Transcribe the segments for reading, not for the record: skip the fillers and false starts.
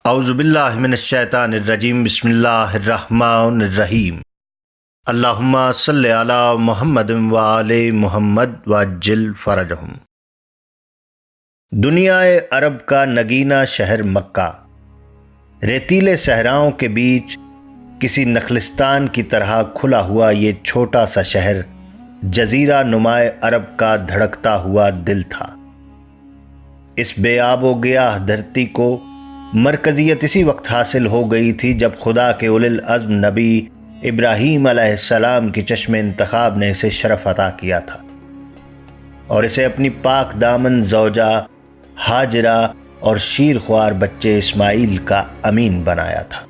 اعوذ باللہ من الشیطان الرجیم بسم اللہ الرحمن الرحیم اللہم صلی علی محمد وآل محمد وعجل فرجہم۔ دنیا عرب کا نگینہ شہر مکہ ریتیلے صحراؤں کے بیچ کسی نخلستان کی طرح کھلا ہوا یہ چھوٹا سا شہر جزیرہ نما عرب کا دھڑکتا ہوا دل تھا۔ اس بے آب و گیاہ دھرتی کو مرکزیت اسی وقت حاصل ہو گئی تھی جب خدا کے اولی العزم نبی ابراہیم علیہ السلام کی چشم انتخاب نے اسے شرف عطا کیا تھا اور اسے اپنی پاک دامن زوجہ ہاجرہ اور شیر خوار بچے اسماعیل کا امین بنایا تھا۔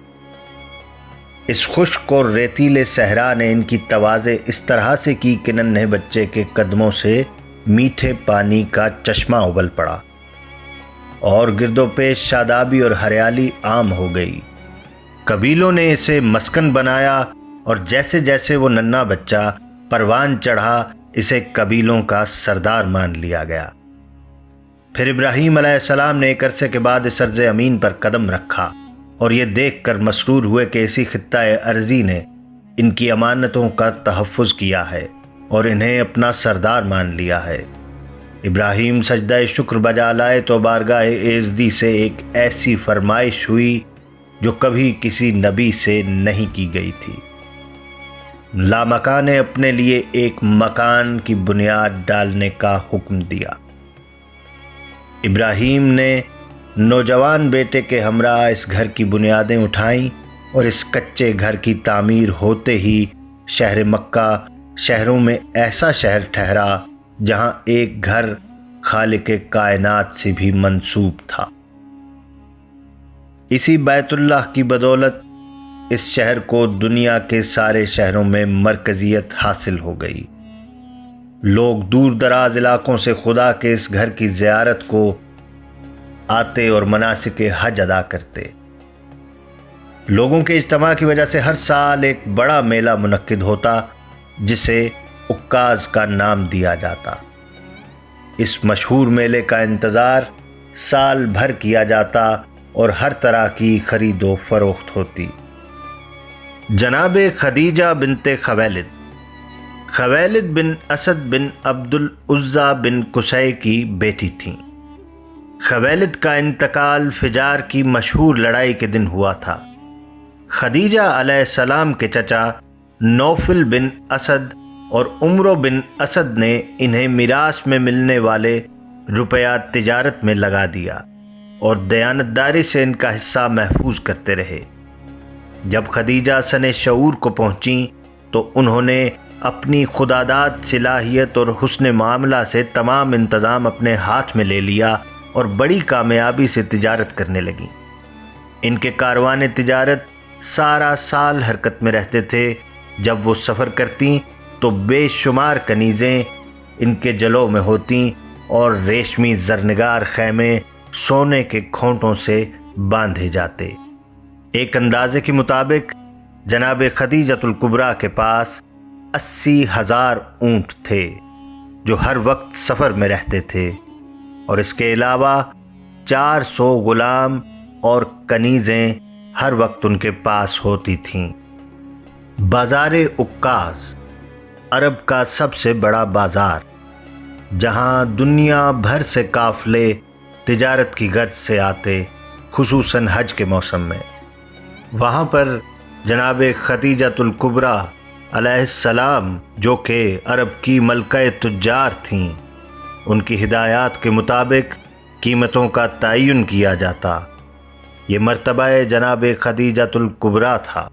اس خشک اور ریتیلے صحرا نے ان کی تواضع اس طرح سے کی کہ ننھے بچے کے قدموں سے میٹھے پانی کا چشمہ ابل پڑا اور گرد و پیش شادابی اور ہریالی عام ہو گئی۔ قبیلوں نے اسے مسکن بنایا اور جیسے جیسے وہ ننھا بچہ پروان چڑھا اسے قبیلوں کا سردار مان لیا گیا۔ پھر ابراہیم علیہ السلام نے ایک عرصے کے بعد اس ارض امین پر قدم رکھا اور یہ دیکھ کر مسرور ہوئے کہ اسی خطہ ارضی نے ان کی امانتوں کا تحفظ کیا ہے اور انہیں اپنا سردار مان لیا ہے۔ ابراہیم سجدہ شکر بجا لائے تو بارگاہ ایزدی سے ایک ایسی فرمائش ہوئی جو کبھی کسی نبی سے نہیں کی گئی تھی۔ لامکاں نے اپنے لیے ایک مکان کی بنیاد ڈالنے کا حکم دیا۔ ابراہیم نے نوجوان بیٹے کے ہمراہ اس گھر کی بنیادیں اٹھائیں اور اس کچے گھر کی تعمیر ہوتے ہی شہر مکہ شہروں میں ایسا شہر ٹھہرا جہاں ایک گھر خالق کائنات سے بھی منسوب تھا۔ اسی بیت اللہ کی بدولت اس شہر کو دنیا کے سارے شہروں میں مرکزیت حاصل ہو گئی۔ لوگ دور دراز علاقوں سے خدا کے اس گھر کی زیارت کو آتے اور مناسک حج ادا کرتے۔ لوگوں کے اجتماع کی وجہ سے ہر سال ایک بڑا میلہ منعقد ہوتا جسے عکاظ کا نام دیا جاتا۔ اس مشہور میلے کا انتظار سال بھر کیا جاتا اور ہر طرح کی خرید و فروخت ہوتی۔ جناب خدیجہ بنت خویلد بن اسد بن عبد العزیٰ بن قصی کی بیٹی تھیں۔ خویلد کا انتقال فجار کی مشہور لڑائی کے دن ہوا تھا۔ خدیجہ علیہ السلام کے چچا نوفل بن اسد اور عمرو بن اسد نے انہیں میراث میں ملنے والے روپیات تجارت میں لگا دیا اور دیانتداری سے ان کا حصہ محفوظ کرتے رہے۔ جب خدیجہ سن شعور کو پہنچیں تو انہوں نے اپنی خداداد صلاحیت اور حسن معاملہ سے تمام انتظام اپنے ہاتھ میں لے لیا اور بڑی کامیابی سے تجارت کرنے لگیں۔ ان کے کاروان تجارت سارا سال حرکت میں رہتے تھے۔ جب وہ سفر کرتیں تو بے شمار کنیزیں ان کے جلوں میں ہوتیں اور ریشمی زرنگار خیمے سونے کے کھونٹوں سے باندھے جاتے۔ ایک اندازے کے مطابق جناب خدیجۃ الکبریٰ کے پاس 80,000 اونٹ تھے جو ہر وقت سفر میں رہتے تھے اور اس کے علاوہ 400 غلام اور کنیزیں ہر وقت ان کے پاس ہوتی تھیں۔ بازار عکاظ عرب کا سب سے بڑا بازار جہاں دنیا بھر سے قافلے تجارت کی غرض سے آتے، خصوصاً حج کے موسم میں۔ وہاں پر جناب خدیجۃ الکبریٰ علیہ السلام جو کہ عرب کی ملکہ تجار تھیں، ان کی ہدایات کے مطابق قیمتوں کا تعین کیا جاتا۔ یہ مرتبہ جناب خدیجۃ الکبریٰ تھا۔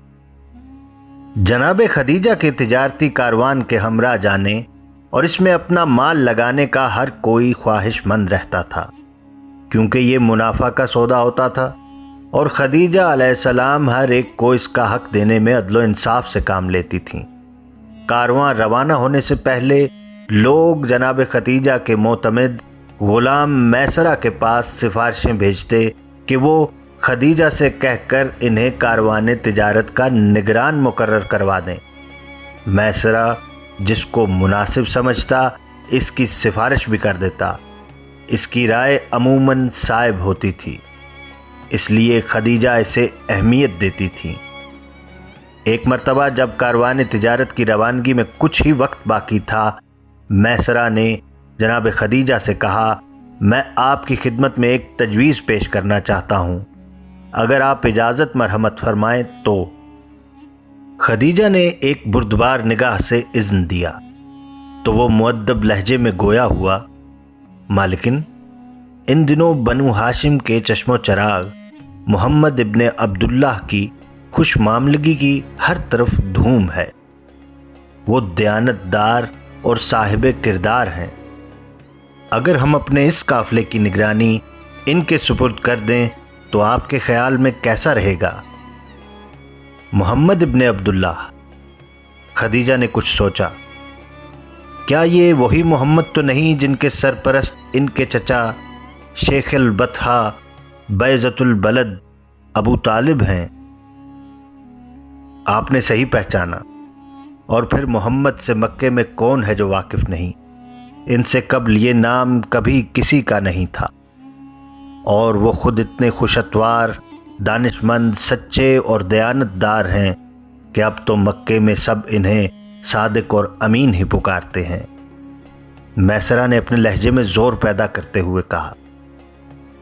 جناب خدیجہ کے تجارتی کاروان کے ہمراہ جانے اور اس میں اپنا مال لگانے کا ہر کوئی خواہش مند رہتا تھا کیونکہ یہ منافع کا سودا ہوتا تھا اور خدیجہ علیہ السلام ہر ایک کو اس کا حق دینے میں عدل و انصاف سے کام لیتی تھیں۔ کارواں روانہ ہونے سے پہلے لوگ جناب خدیجہ کے معتمد غلام میسرہ کے پاس سفارشیں بھیجتے کہ وہ خدیجہ سے کہہ کر انہیں کاروان تجارت کا نگران مقرر کروا دیں۔ میسرہ جس کو مناسب سمجھتا اس کی سفارش بھی کر دیتا۔ اس کی رائے عموماً صائب ہوتی تھی۔ اس لیے خدیجہ اسے اہمیت دیتی تھیں۔ ایک مرتبہ جب کاروان تجارت کی روانگی میں کچھ ہی وقت باقی تھا، میسرہ نے جناب خدیجہ سے کہا، میں آپ کی خدمت میں ایک تجویز پیش کرنا چاہتا ہوں، اگر آپ اجازت مرحمت فرمائیں تو۔ خدیجہ نے ایک بردبار نگاہ سے اذن دیا تو وہ مؤدب لہجے میں گویا ہوا، مالکن ان دنوں بنو ہاشم کے چشم و چراغ محمد ابن عبداللہ کی خوش معاملگی کی ہر طرف دھوم ہے۔ وہ دیانت دار اور صاحب کردار ہیں۔ اگر ہم اپنے اس قافلے کی نگرانی ان کے سپرد کر دیں تو آپ کے خیال میں کیسا رہے گا؟ محمد ابن عبداللہ۔ خدیجہ نے کچھ سوچا، کیا یہ وہی محمد تو نہیں جن کے سرپرست ان کے چچا شیخ البطحہ بیضۃ البلد ابو طالب ہیں؟ آپ نے صحیح پہچانا، اور پھر محمد سے مکے میں کون ہے جو واقف نہیں؟ ان سے قبل یہ نام کبھی کسی کا نہیں تھا، اور وہ خود اتنے خوش اتوار، دانش مند، سچے اور دیانت دار ہیں کہ اب تو مکے میں سب انہیں صادق اور امین ہی پکارتے ہیں۔ میسرہ نے اپنے لہجے میں زور پیدا کرتے ہوئے کہا،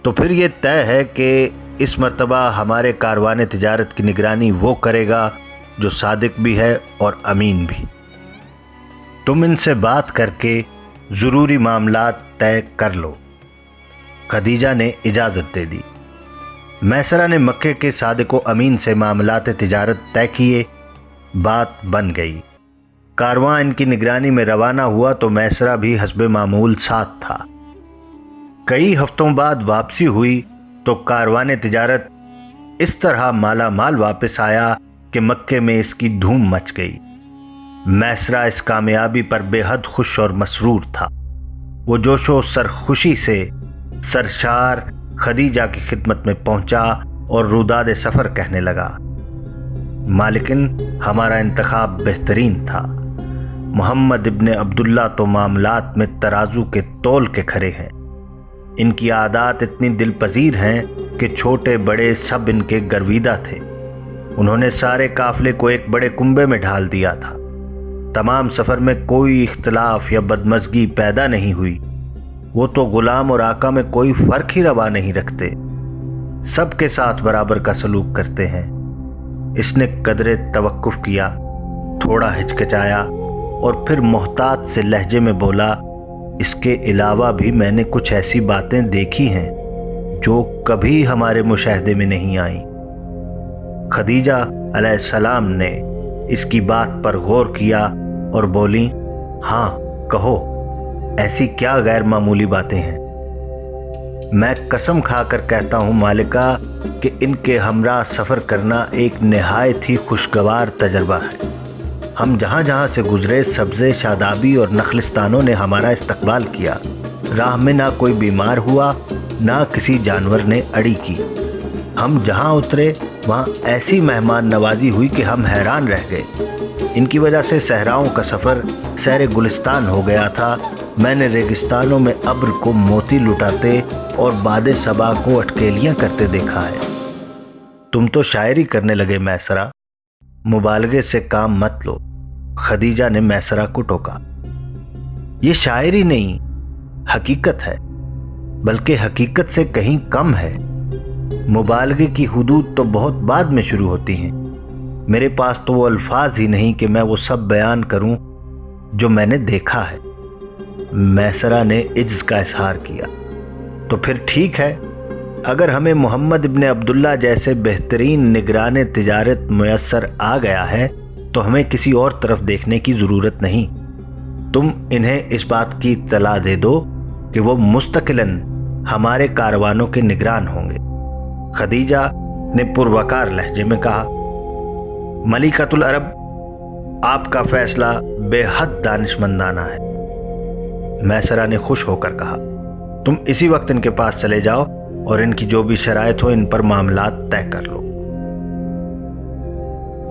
تو پھر یہ طے ہے کہ اس مرتبہ ہمارے کاروان تجارت کی نگرانی وہ کرے گا جو صادق بھی ہے اور امین بھی۔ تم ان سے بات کر کے ضروری معاملات طے کر لو۔ خدیجہ نے اجازت دے دی۔ میسرہ نے مکے کے صادق و امین سے معاملات تجارت طے کیے، بات بن گئی۔ کارواں ان کی نگرانی میں روانہ ہوا تو میسرہ بھی حسب معمول ساتھ تھا۔ کئی ہفتوں بعد واپسی ہوئی تو کاروان تجارت اس طرح مالا مال واپس آیا کہ مکے میں اس کی دھوم مچ گئی۔ میسرہ اس کامیابی پر بے حد خوش اور مسرور تھا۔ وہ جوش و سرخوشی سے سرشار خدیجہ کی خدمت میں پہنچا اور روداد سفر کہنے لگا، مالکن ہمارا انتخاب بہترین تھا۔ محمد ابن عبداللہ تو معاملات میں ترازو کے تول کے کھڑے ہیں۔ ان کی عادات اتنی دل پذیر ہیں کہ چھوٹے بڑے سب ان کے گرویدہ تھے۔ انہوں نے سارے قافلے کو ایک بڑے کنبے میں ڈھال دیا تھا۔ تمام سفر میں کوئی اختلاف یا بدمزگی پیدا نہیں ہوئی۔ وہ تو غلام اور آقا میں کوئی فرق ہی روا نہیں رکھتے، سب کے ساتھ برابر کا سلوک کرتے ہیں۔ اس نے قدر توقف کیا، تھوڑا ہچکچایا اور پھر محتاط سے لہجے میں بولا، اس کے علاوہ بھی میں نے کچھ ایسی باتیں دیکھی ہیں جو کبھی ہمارے مشاہدے میں نہیں آئیں۔ خدیجہ علیہ السلام نے اس کی بات پر غور کیا اور بولی، ہاں کہو، ایسی کیا غیر معمولی باتیں ہیں؟ میں قسم کھا کر کہتا ہوں مالکہ کہ ان کے ہمراہ سفر کرنا ایک نہایت ہی خوشگوار تجربہ ہے۔ ہم جہاں جہاں سے گزرے سبزے شادابی اور نخلستانوں نے ہمارا استقبال کیا۔ راہ میں نہ کوئی بیمار ہوا، نہ کسی جانور نے اڑی کی۔ ہم جہاں اترے وہاں ایسی مہمان نوازی ہوئی کہ ہم حیران رہ گئے۔ ان کی وجہ سے صحراؤں کا سفر سیر گلستان ہو گیا تھا۔ میں نے ریگستانوں میں ابر کو موتی لٹاتے اور باد صبا کو اٹکیلیاں کرتے دیکھا ہے۔ تم تو شاعری کرنے لگے میسرہ، مبالغے سے کام مت لو۔ خدیجہ نے میسرہ کو ٹوکا۔ یہ شاعری نہیں، حقیقت ہے، بلکہ حقیقت سے کہیں کم ہے۔ مبالغے کی حدود تو بہت بعد میں شروع ہوتی ہیں۔ میرے پاس تو وہ الفاظ ہی نہیں کہ میں وہ سب بیان کروں جو میں نے دیکھا ہے۔ میسرہ نے عجز کا اظہار کیا۔ تو پھر ٹھیک ہے، اگر ہمیں محمد ابن عبداللہ جیسے بہترین نگران تجارت میسر آ گیا ہے تو ہمیں کسی اور طرف دیکھنے کی ضرورت نہیں۔ تم انہیں اس بات کی اطلاع دے دو کہ وہ مستقلاً ہمارے کاروانوں کے نگران ہوں گے۔ خدیجہ نے پروقار لہجے میں کہا، ملکۃ العرب، آپ کا فیصلہ بے حد دانش مندانہ ہے۔ میسرہ نے خوش ہو کر کہا، تم اسی وقت ان کے پاس چلے جاؤ اور ان کی جو بھی شرائط ہو ان پر معاملات طے کر لو۔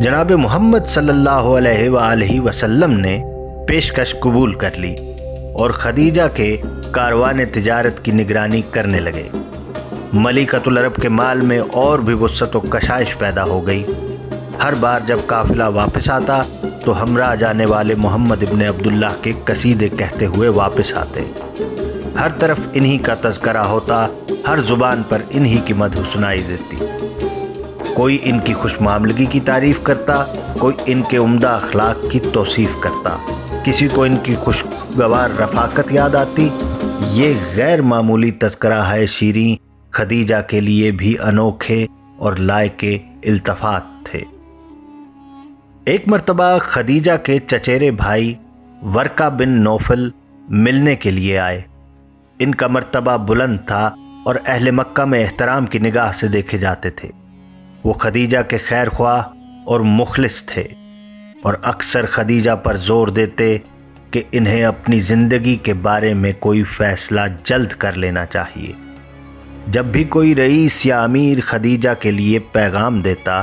جناب محمد صلی اللہ علیہ وآلہ وسلم نے پیشکش قبول کر لی اور خدیجہ کے کاروان تجارت کی نگرانی کرنے لگے۔ ملکۃ العرب کے مال میں اور بھی وسعت و کشائش پیدا ہو گئی۔ ہر بار جب قافلہ واپس آتا تو ہمراہ جانے والے محمد ابن عبداللہ کے قصیدے کہتے ہوئے واپس آتے۔ ہر طرف انہی کا تذکرہ ہوتا، ہر زبان پر انہی کی مدح سنائی دیتی۔ کوئی ان کی خوش معاملگی کی تعریف کرتا، کوئی ان کے عمدہ اخلاق کی توصیف کرتا، کسی کو ان کی خوشگوار رفاقت یاد آتی۔ یہ غیر معمولی تذکرہ ہے شیریں خدیجہ کے لیے بھی انوکھے اور لائق التفات تھے۔ ایک مرتبہ خدیجہ کے چچیرے بھائی ورقہ بن نوفل ملنے کے لیے آئے۔ ان کا مرتبہ بلند تھا اور اہل مکہ میں احترام کی نگاہ سے دیکھے جاتے تھے۔ وہ خدیجہ کے خیر خواہ اور مخلص تھے اور اکثر خدیجہ پر زور دیتے کہ انہیں اپنی زندگی کے بارے میں کوئی فیصلہ جلد کر لینا چاہیے۔ جب بھی کوئی رئیس یا امیر خدیجہ کے لیے پیغام دیتا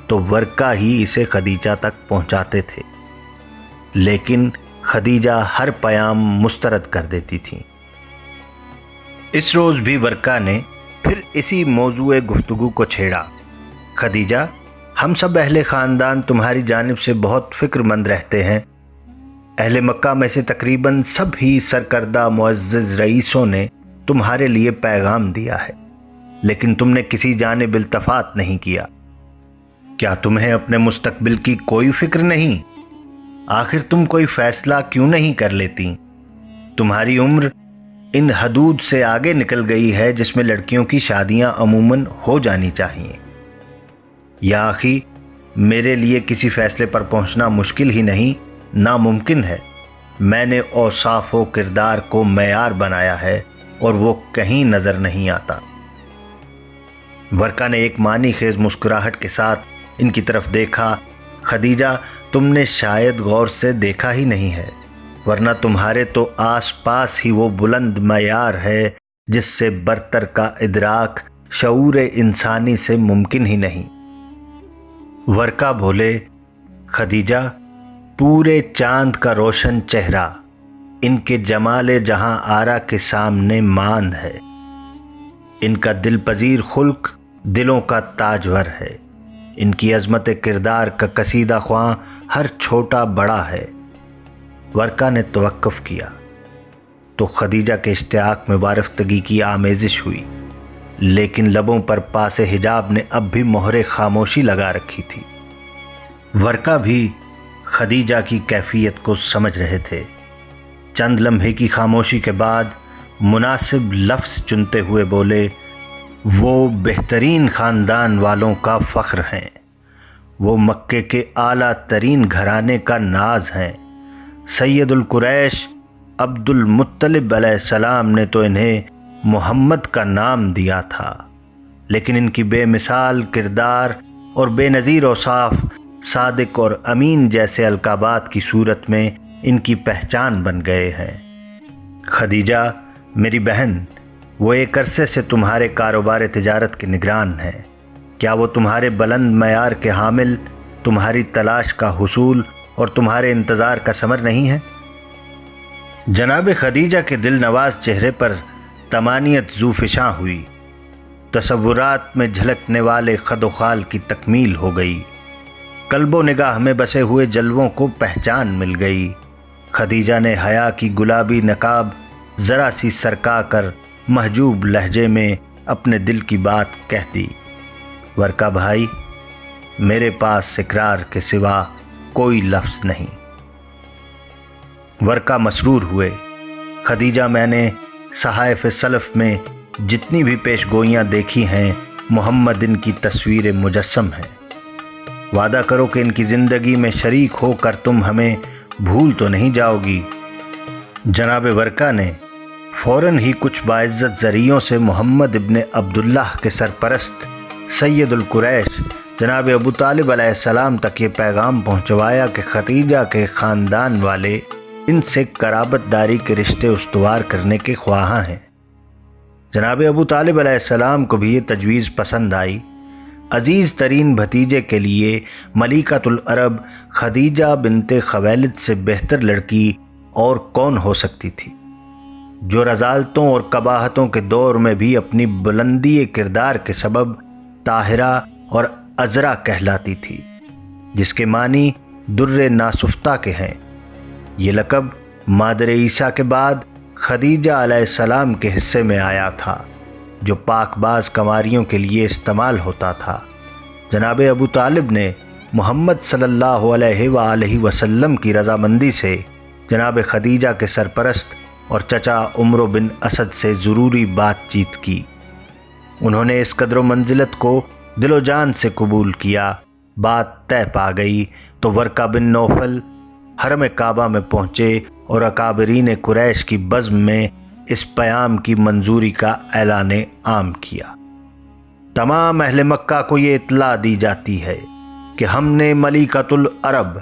تو ورقہ ہی اسے خدیجہ تک پہنچاتے تھے، لیکن خدیجہ ہر پیام مسترد کر دیتی تھیں۔ اس روز بھی ورقہ نے پھر اسی موضوع گفتگو کو چھیڑا۔ خدیجہ، ہم سب اہل خاندان تمہاری جانب سے بہت فکر مند رہتے ہیں۔ اہل مکہ میں سے تقریباً سب ہی سرکردہ معزز رئیسوں نے تمہارے لیے پیغام دیا ہے، لیکن تم نے کسی جانب التفات نہیں کیا۔ کیا تمہیں اپنے مستقبل کی کوئی فکر نہیں؟ آخر تم کوئی فیصلہ کیوں نہیں کر لیتی؟ تمہاری عمر ان حدود سے آگے نکل گئی ہے جس میں لڑکیوں کی شادیاں عموماً ہو جانی چاہیے۔ یا آخی، میرے لیے کسی فیصلے پر پہنچنا مشکل ہی نہیں، ناممکن ہے۔ میں نے اوصاف و کردار کو معیار بنایا ہے اور وہ کہیں نظر نہیں آتا۔ ورقہ نے ایک معنی خیز مسکراہٹ کے ساتھ ان کی طرف دیکھا۔ خدیجہ، تم نے شاید غور سے دیکھا ہی نہیں ہے، ورنہ تمہارے تو آس پاس ہی وہ بلند معیار ہے جس سے برتر کا ادراک شعور انسانی سے ممکن ہی نہیں۔ ورقہ بولے، خدیجہ، پورے چاند کا روشن چہرہ ان کے جمال جہاں آرا کے سامنے ماند ہے۔ ان کا دل پذیر خلق دلوں کا تاجور ہے۔ ان کی عظمت کردار کا قصیدہ خواں ہر چھوٹا بڑا ہے۔ ورقہ نے توقف کیا تو خدیجہ کے اشتیاق میں وارفتگی کی آمیزش ہوئی، لیکن لبوں پر پاس حجاب نے اب بھی مہر خاموشی لگا رکھی تھی۔ ورقہ بھی خدیجہ کی کیفیت کو سمجھ رہے تھے۔ چند لمحے کی خاموشی کے بعد مناسب لفظ چنتے ہوئے بولے، وہ بہترین خاندان والوں کا فخر ہیں، وہ مکے کے اعلیٰ ترین گھرانے کا ناز ہیں۔ سید القریش عبد المطلب علیہ السلام نے تو انہیں محمد کا نام دیا تھا، لیکن ان کی بے مثال کردار اور بے نظیر اوصاف صادق اور امین جیسے القابات کی صورت میں ان کی پہچان بن گئے ہیں۔ خدیجہ، میری بہن، وہ ایک عرصے سے تمہارے کاروبار تجارت کے نگران ہیں۔ کیا وہ تمہارے بلند معیار کے حامل، تمہاری تلاش کا حصول اور تمہارے انتظار کا ثمر نہیں ہے؟ جناب خدیجہ کے دل نواز چہرے پر طمانینت ذوفشاں ہوئی۔ تصورات میں جھلکنے والے خد و خال کی تکمیل ہو گئی۔ قلب و نگاہ میں بسے ہوئے جلووں کو پہچان مل گئی۔ خدیجہ نے حیا کی گلابی نقاب ذرا سی سرکا کر محجوب لہجے میں اپنے دل کی بات کہہ دی۔ ورقہ بھائی، میرے پاس اقرار کے سوا کوئی لفظ نہیں۔ ورقہ مسرور ہوئے۔ خدیجہ، میں نے صحائف سلف میں جتنی بھی پیش گوئیاں دیکھی ہیں، محمد ان کی تصویر مجسم ہے۔ وعدہ کرو کہ ان کی زندگی میں شریک ہو کر تم ہمیں بھول تو نہیں جاؤ گی۔ جناب ورقہ نے فوراً ہی کچھ باعزت ذریعوں سے محمد ابن عبداللہ کے سرپرست سید القریش جناب ابو طالب علیہ السلام تک یہ پیغام پہنچوایا کہ خدیجہ کے خاندان والے ان سے قرابت داری کے رشتے استوار کرنے کے خواہاں ہیں۔ جناب ابو طالب علیہ السلام کو بھی یہ تجویز پسند آئی۔ عزیز ترین بھتیجے کے لیے ملکۃ العرب خدیجہ بنت خویلد سے بہتر لڑکی اور کون ہو سکتی تھی؟ جو رذالتوں اور قباحتوں کے دور میں بھی اپنی بلندی کردار کے سبب طاہرہ اور عذرا کہلاتی تھی، جس کے معنی در ناسفتہ کے ہیں۔ یہ لقب مادر عیسیٰ کے بعد خدیجہ علیہ السلام کے حصے میں آیا تھا، جو پاک باز کنواریوں کے لیے استعمال ہوتا تھا۔ جناب ابو طالب نے محمد صلی اللہ علیہ وآلہ وسلم کی رضامندی سے جناب خدیجہ کے سرپرست اور چچا عمر بن اسد سے ضروری بات چیت کی۔ انہوں نے اس قدر و منزلت کو دل و جان سے قبول کیا۔ بات طے پا گئی تو ورقہ بن نوفل حرم کعبہ میں پہنچے اور اکابرین قریش کی بزم میں اس پیام کی منظوری کا اعلان عام کیا۔ تمام اہل مکہ کو یہ اطلاع دی جاتی ہے کہ ہم نے ملکۃ العرب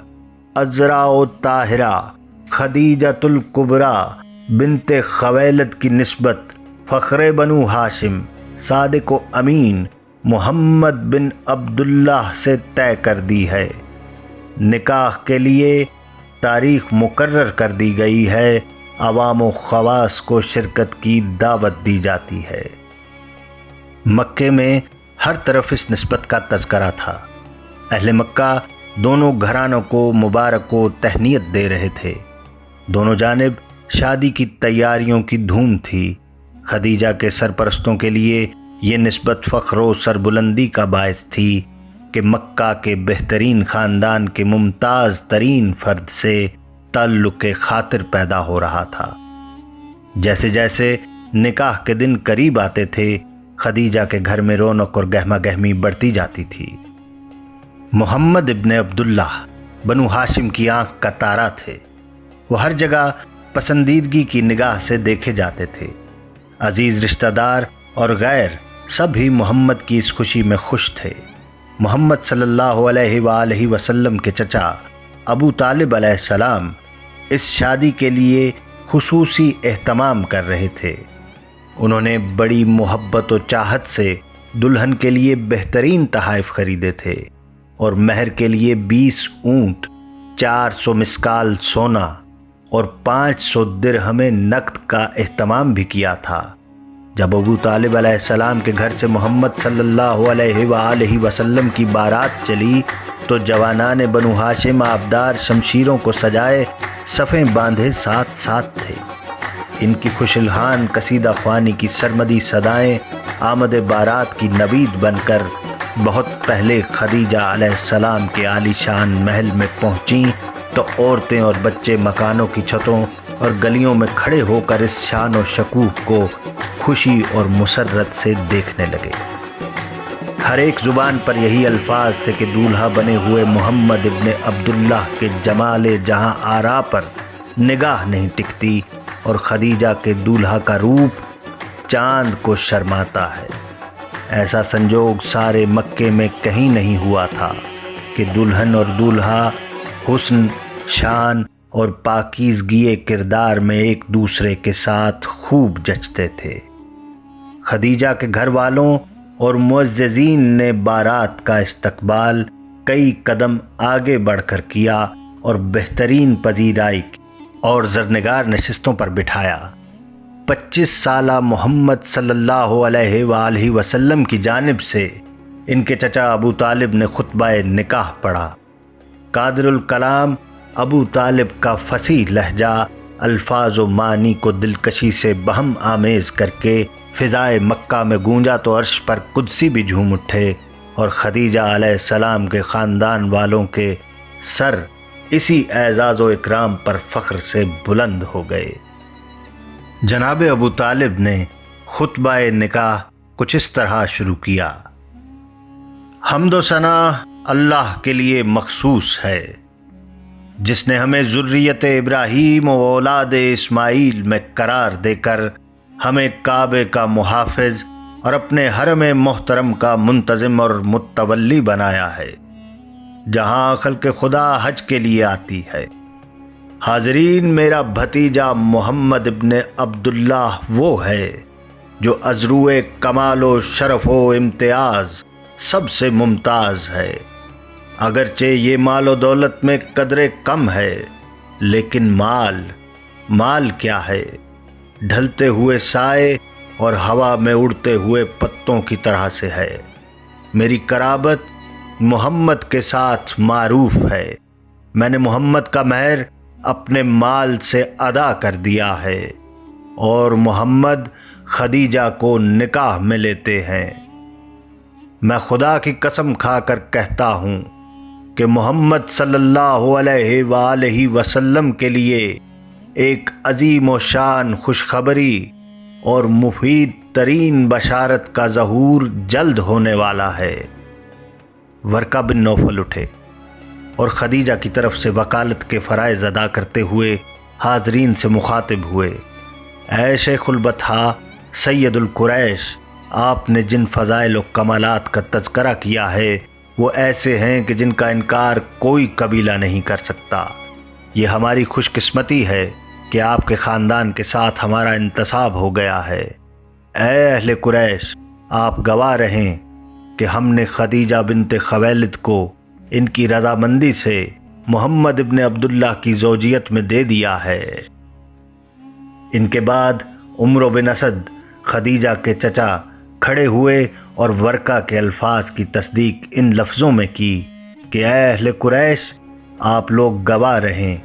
عذراء طاہرہ خدیجۃ الکبریٰ بنت خویلد کی نسبت فخر بنو ہاشم صادق و امین محمد بن عبداللہ سے طے کر دی ہے۔ نکاح کے لیے تاریخ مقرر کر دی گئی ہے۔ عوام و خواص کو شرکت کی دعوت دی جاتی ہے۔ مکے میں ہر طرف اس نسبت کا تذکرہ تھا۔ اہل مکہ دونوں گھرانوں کو مبارک و تہنیت دے رہے تھے۔ دونوں جانب شادی کی تیاریوں کی دھوم تھی۔ خدیجہ کے سرپرستوں کے لیے یہ نسبت فخر و سربلندی کا باعث تھی کہ مکہ کے بہترین خاندان کے ممتاز ترین فرد سے تعلق خاطر پیدا ہو رہا تھا۔ جیسے جیسے نکاح کے دن قریب آتے تھے، خدیجہ کے گھر میں رونق اور گہما گہمی بڑھتی جاتی تھی۔ محمد ابن عبداللہ بنو ہاشم کی آنکھ کا تارا تھے۔ وہ ہر جگہ پسندیدگی کی نگاہ سے دیکھے جاتے تھے۔ عزیز رشتہ دار اور غیر سب ہی محمد کی اس خوشی میں خوش تھے۔ محمد صلی اللہ علیہ وآلہ وسلم کے چچا ابو طالب علیہ السلام اس شادی کے لیے خصوصی اہتمام کر رہے تھے۔ انہوں نے بڑی محبت و چاہت سے دلہن کے لیے بہترین تحائف خریدے تھے اور مہر کے لیے 20 اونٹ، 400 مسکال سونا اور 500 درہم نقد کا اہتمام بھی کیا تھا۔ جب ابو طالب علیہ السلام کے گھر سے محمد صلی اللہ علیہ وآلہ وسلم کی بارات چلی تو جوانان بنو ہاشم آبدار شمشیروں کو سجائے صفیں باندھے ساتھ ساتھ تھے۔ ان کی خوش الحان قصیدہ خوانی کی سرمدی صدائیں آمد بارات کی نوید بن کر بہت پہلے خدیجہ علیہ السلام کے عالی شان محل میں پہنچیں تو عورتیں اور بچے مکانوں کی چھتوں اور گلیوں میں کھڑے ہو کر اس شان و شکوہ کو خوشی اور مسرت سے دیکھنے لگے۔ ہر ایک زبان پر یہی الفاظ تھے کہ دولہا بنے ہوئے محمد ابن عبداللہ کے جمال جہاں آرا پر نگاہ نہیں ٹکتی اور خدیجہ کے دولہا کا روپ چاند کو شرماتا ہے۔ ایسا سنجوگ سارے مکے میں کہیں نہیں ہوا تھا کہ دلہن اور دولہا حسن، شان اور پاکیزگی کردار میں ایک دوسرے کے ساتھ خوب جچتے تھے۔ خدیجہ کے گھر والوں اور معززین نے بارات کا استقبال کئی قدم آگے بڑھ کر کیا اور بہترین پذیرائی اور زرنگار نشستوں پر بٹھایا۔ 25 سالہ محمد صلی اللہ علیہ وآلہ وسلم کی جانب سے ان کے چچا ابو طالب نے خطبہ نکاح پڑھا۔ قادر الکلام ابو طالب کا فصیح لہجہ الفاظ و معنی کو دلکشی سے بہم آمیز کر کے فضائے مکہ میں گونجا تو عرش پر قدسی بھی جھوم اٹھے اور خدیجہ علیہ السلام کے خاندان والوں کے سر اسی اعزاز و اکرام پر فخر سے بلند ہو گئے۔ جناب ابو طالب نے خطبہ نکاح کچھ اس طرح شروع کیا: حمد و ثنا اللہ کے لیے مخصوص ہے، جس نے ہمیں ذریت ابراہیم و اولاد اسماعیل میں قرار دے کر ہمیں کعبے کا محافظ اور اپنے حرم محترم کا منتظم اور متولی بنایا ہے، جہاں خلق خدا حج کے لیے آتی ہے۔ حاضرین، میرا بھتیجا محمد ابن عبداللہ وہ ہے جو ازروع کمال و شرف و امتیاز سب سے ممتاز ہے۔ اگرچہ یہ مال و دولت میں قدر کم ہے، لیکن مال کیا ہے؟ ڈھلتے ہوئے سائے اور ہوا میں اڑتے ہوئے پتوں کی طرح سے ہے۔ میری قرابت محمد کے ساتھ معروف ہے۔ میں نے محمد کا مہر اپنے مال سے ادا کر دیا ہے اور محمد خدیجہ کو نکاح میں لیتے ہیں۔ میں خدا کی قسم کھا کر کہتا ہوں کہ محمد صلی اللہ علیہ وآلہ وسلم کے لیے ایک عظیم و شان خوشخبری اور مفید ترین بشارت کا ظہور جلد ہونے والا ہے۔ ورقہ بن نوفل اٹھے اور خدیجہ کی طرف سے وکالت کے فرائض ادا کرتے ہوئے حاضرین سے مخاطب ہوئے۔ اے شیخ البطحاء سید القریش، آپ نے جن فضائل و کمالات کا تذکرہ کیا ہے وہ ایسے ہیں کہ جن کا انکار کوئی قبیلہ نہیں کر سکتا۔ یہ ہماری خوش قسمتی ہے کہ آپ کے خاندان کے ساتھ ہمارا انتساب ہو گیا ہے۔ اے اہل قریش، آپ گواہ رہیں کہ ہم نے خدیجہ بنت خویلد کو ان کی رضامندی سے محمد ابن عبداللہ کی زوجیت میں دے دیا ہے۔ ان کے بعد عمرو بن اسد خدیجہ کے چچا کھڑے ہوئے اور ورقہ کے الفاظ کی تصدیق ان لفظوں میں کی کہ اے اہل قریش، آپ لوگ گواہ رہیں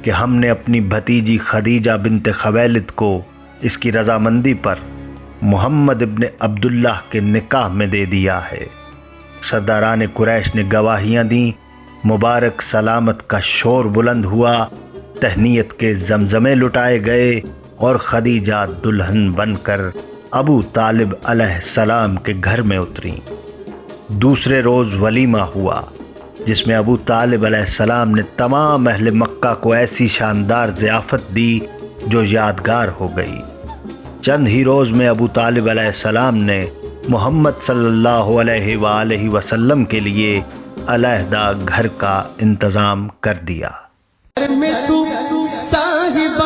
کہ ہم نے اپنی بھتیجی خدیجہ بنت خویلد کو اس کی رضامندی پر محمد ابن عبداللہ کے نکاح میں دے دیا ہے۔ سرداران قریش نے گواہیاں دیں، مبارک سلامت کا شور بلند ہوا، تہنیت کے زمزمے لٹائے گئے اور خدیجہ دلہن بن کر ابو طالب علیہ السلام کے گھر میں اتریں۔ دوسرے روز ولیمہ ہوا جس میں ابو طالب علیہ السلام نے تمام اہل مکہ کو ایسی شاندار ضیافت دی جو یادگار ہو گئی۔ چند ہی روز میں ابو طالب علیہ السلام نے محمد صلی اللہ علیہ وآلہ وسلم کے لیے علیحدہ گھر کا انتظام کر دیا۔ میں تو صاحب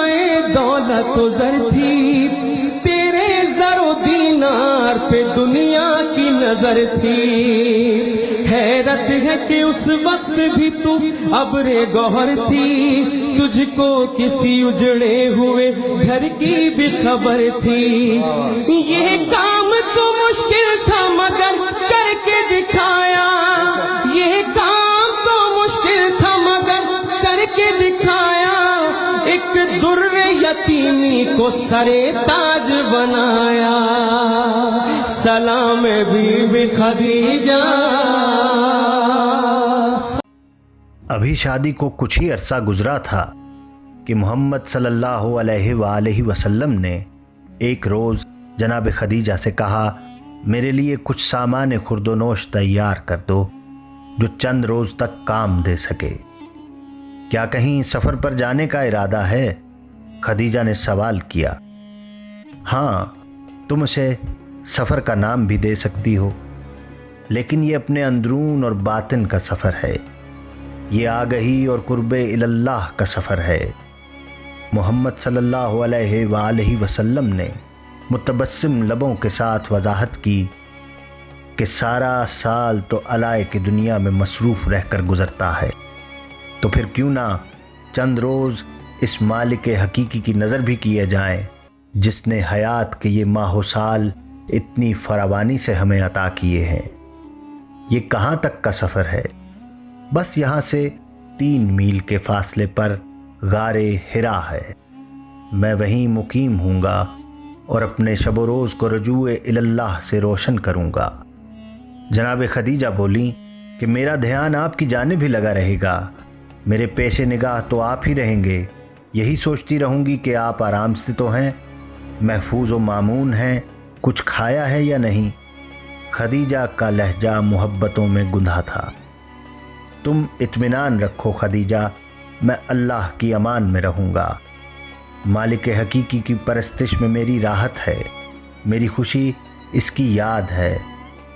دولت و زر تھی، تیرے زر و دینار پہ دنیا کی نظر تھی۔ حیرت ہے کہ اس وقت بھی تو ابر گوہر تھی، تجھ کو کسی اجڑے ہوئے گھر کی بھی خبر تھی۔ یہ کام تو مشکل تھا مگر کر کے دکھایا، یہ کام تو مشکل تھا مگر کر کے دکھایا۔ ایک در یتیمی کو سرے تاج بنایا، سلام بی بی خدیجہ۔ ابھی شادی کو کچھ ہی عرصہ گزرا تھا کہ محمد صلی اللہ علیہ وآلہ وسلم نے ایک روز جناب خدیجہ سے کہا، میرے لیے کچھ سامان خورد و نوش تیار کر دو جو چند روز تک کام دے سکے۔ کیا کہیں سفر پر جانے کا ارادہ ہے؟ خدیجہ نے سوال کیا۔ ہاں، تم اسے سفر کا نام بھی دے سکتی ہو، لیکن یہ اپنے اندرون اور باطن کا سفر ہے، یہ آگہی اور قرب اللہ کا سفر ہے۔ محمد صلی اللہ علیہ وآلہ وسلم نے متبسم لبوں کے ساتھ وضاحت کی کہ سارا سال تو علائے کی دنیا میں مصروف رہ کر گزرتا ہے، تو پھر کیوں نہ چند روز اس مالک حقیقی کی نظر بھی کیے جائیں جس نے حیات کے یہ ماہ و سال اتنی فراوانی سے ہمیں عطا کیے ہیں۔ یہ کہاں تک کا سفر ہے؟ بس یہاں سے 3 میل کے فاصلے پر غار حرا ہے۔ میں وہیں مقیم ہوں گا اور اپنے شب و روز کو رجوع اللہ سے روشن کروں گا۔ جناب خدیجہ بولیں کہ میرا دھیان آپ کی جانب ہی لگا رہے گا، میرے پیش نگاہ تو آپ ہی رہیں گے۔ یہی سوچتی رہوں گی کہ آپ آرام سے تو ہیں، محفوظ و مامون ہیں، کچھ کھایا ہے یا نہیں۔ خدیجہ کا لہجہ محبتوں میں گندھا تھا۔ تم اطمینان رکھو خدیجہ، میں اللہ کی امان میں رہوں گا۔ مالک حقیقی کی پرستش میں میری راحت ہے، میری خوشی اس کی یاد ہے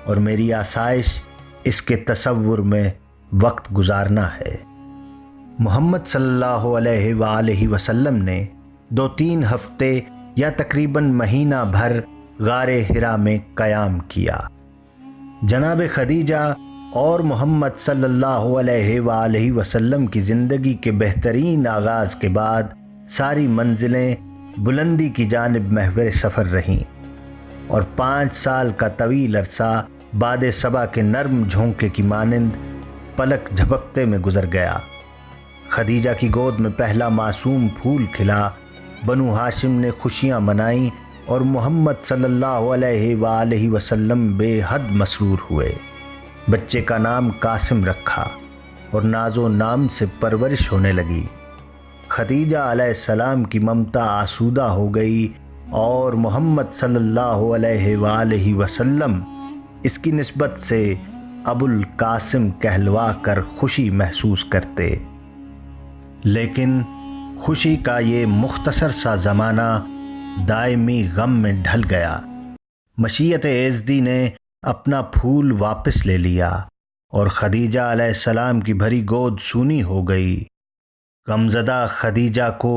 اور میری آسائش اس کے تصور میں وقت گزارنا ہے۔ محمد صلی اللہ علیہ وآلہ وسلم نے 2-3 ہفتے یا تقریباً مہینہ بھر غار حرا میں قیام کیا۔ جناب خدیجہ اور محمد صلی اللہ علیہ وآلہ وسلم کی زندگی کے بہترین آغاز کے بعد ساری منزلیں بلندی کی جانب محور سفر رہیں، اور 5 سال کا طویل عرصہ باد صبا کے نرم جھونکے کی مانند پلک جھپکتے میں گزر گیا۔ خدیجہ کی گود میں پہلا معصوم پھول کھلا، بنو ہاشم نے خوشیاں منائیں اور محمد صلی اللہ علیہ وآلہ وسلم بے حد مسرور ہوئے۔ بچے کا نام قاسم رکھا اور ناز و نام سے پرورش ہونے لگی۔ خدیجہ علیہ السلام کی ممتا آسودہ ہو گئی اور محمد صلی اللہ علیہ وآلہ وسلم اس کی نسبت سے ابو القاسم کہلوا کر خوشی محسوس کرتے۔ لیکن خوشی کا یہ مختصر سا زمانہ دائمی غم میں ڈھل گیا۔ مشیت ایزدی نے اپنا پھول واپس لے لیا اور خدیجہ علیہ السلام کی بھری گود سونی ہو گئی۔ غمزدہ خدیجہ کو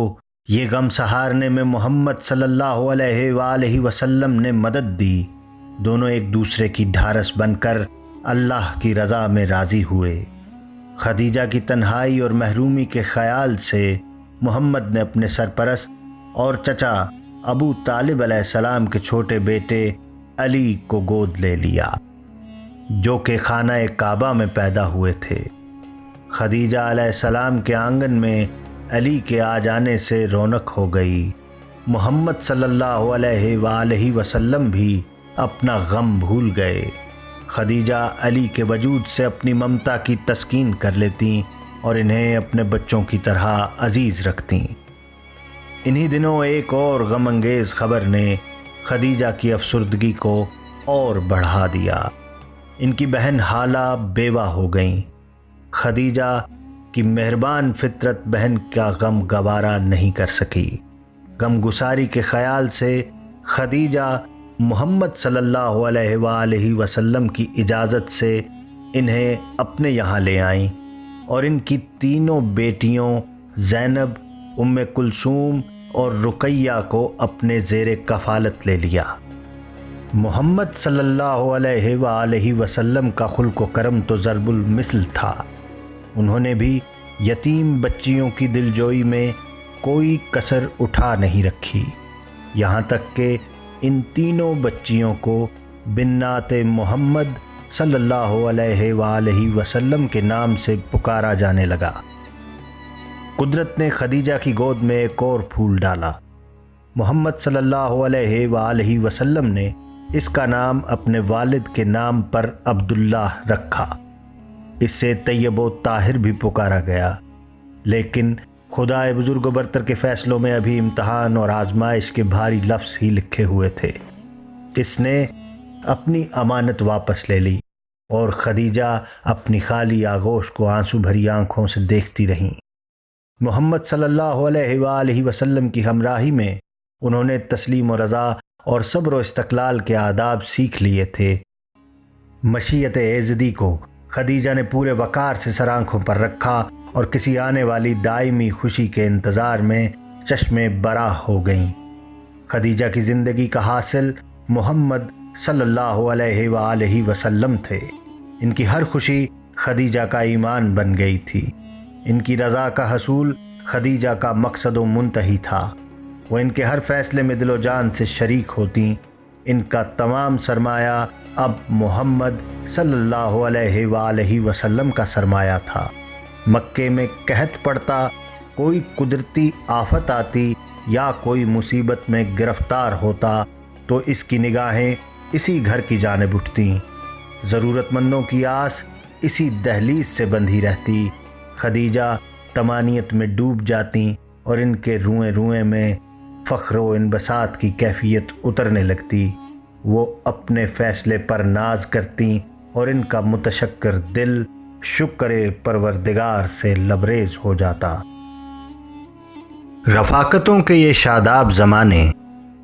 یہ غم سہارنے میں محمد صلی اللہ علیہ وآلہ وسلم نے مدد دی۔ دونوں ایک دوسرے کی ڈھارس بن کر اللہ کی رضا میں راضی ہوئے۔ خدیجہ کی تنہائی اور محرومی کے خیال سے محمد نے اپنے سرپرست اور چچا ابو طالب علیہ السلام کے چھوٹے بیٹے علی کو گود لے لیا، جو کہ خانہ کعبہ میں پیدا ہوئے تھے۔ خدیجہ علیہ السلام کے آنگن میں علی کے آ جانے سے رونق ہو گئی۔ محمد صلی اللہ علیہ وآلہ وسلم بھی اپنا غم بھول گئے۔ خدیجہ علی کے وجود سے اپنی ممتا کی تسکین کر لیتیں اور انہیں اپنے بچوں کی طرح عزیز رکھتیں۔ انہی دنوں ایک اور غم انگیز خبر نے خدیجہ کی افسردگی کو اور بڑھا دیا۔ ان کی بہن حالہ بیوہ ہو گئیں۔ خدیجہ کی مہربان فطرت بہن کا غم گوارا نہیں کر سکی۔ غم گساری کے خیال سے خدیجہ محمد صلی اللہ علیہ وآلہ وسلم کی اجازت سے انہیں اپنے یہاں لے آئیں اور ان کی تینوں بیٹیوں زینب، ام کلثوم اور رقیہ کو اپنے زیر کفالت لے لیا۔ محمد صلی اللہ علیہ وآلہ وسلم کا خلق و کرم تو ضرب المثل تھا۔ انہوں نے بھی یتیم بچیوں کی دلجوئی میں کوئی کسر اٹھا نہیں رکھی، یہاں تک کہ ان تینوں بچیوں کو بنات محمد صلی اللہ علیہ وآلہ وسلم کے نام سے پکارا جانے لگا۔ قدرت نے خدیجہ کی گود میں ایک اور پھول ڈالا۔ محمد صلی اللہ علیہ وآلہ وسلم نے اس کا نام اپنے والد کے نام پر عبداللہ رکھا۔ اس سے طیب و طاہر بھی پکارا گیا، لیکن خدائے بزرگ و برتر کے فیصلوں میں ابھی امتحان اور آزمائش کے بھاری لفظ ہی لکھے ہوئے تھے۔ اس نے اپنی امانت واپس لے لی اور خدیجہ اپنی خالی آغوش کو آنسو بھری آنکھوں سے دیکھتی رہیں۔ محمد صلی اللہ علیہ وآلہ وسلم کی ہمراہی میں انہوں نے تسلیم و رضا اور صبر و استقلال کے آداب سیکھ لیے تھے۔ مشیت ایزدی کو خدیجہ نے پورے وقار سے سر آنکھوں پر رکھا اور کسی آنے والی دائمی خوشی کے انتظار میں چشمیں براہ ہو گئیں۔ خدیجہ کی زندگی کا حاصل محمد صلی اللہ علیہ وآلہ وسلم تھے۔ ان کی ہر خوشی خدیجہ کا ایمان بن گئی تھی۔ ان کی رضا کا حصول خدیجہ کا مقصد و منتہی تھا۔ وہ ان کے ہر فیصلے میں دل و جان سے شریک ہوتیں۔ ان کا تمام سرمایہ اب محمد صلی اللہ علیہ وآلہ وسلم کا سرمایہ تھا۔ مکے میں قحط پڑتا، کوئی قدرتی آفت آتی یا کوئی مصیبت میں گرفتار ہوتا تو اس کی نگاہیں اسی گھر کی جانب اٹھتیں۔ ضرورت مندوں کی آس اسی دہلیز سے بندھی رہتی۔ خدیجہ طمانیت میں ڈوب جاتیں اور ان کے روئیں روئیں میں فخر و انبساط کی کیفیت اترنے لگتی۔ وہ اپنے فیصلے پر ناز کرتیں اور ان کا متشکر دل شکر پروردگار سے لبریز ہو جاتا۔ رفاقتوں کے یہ شاداب زمانے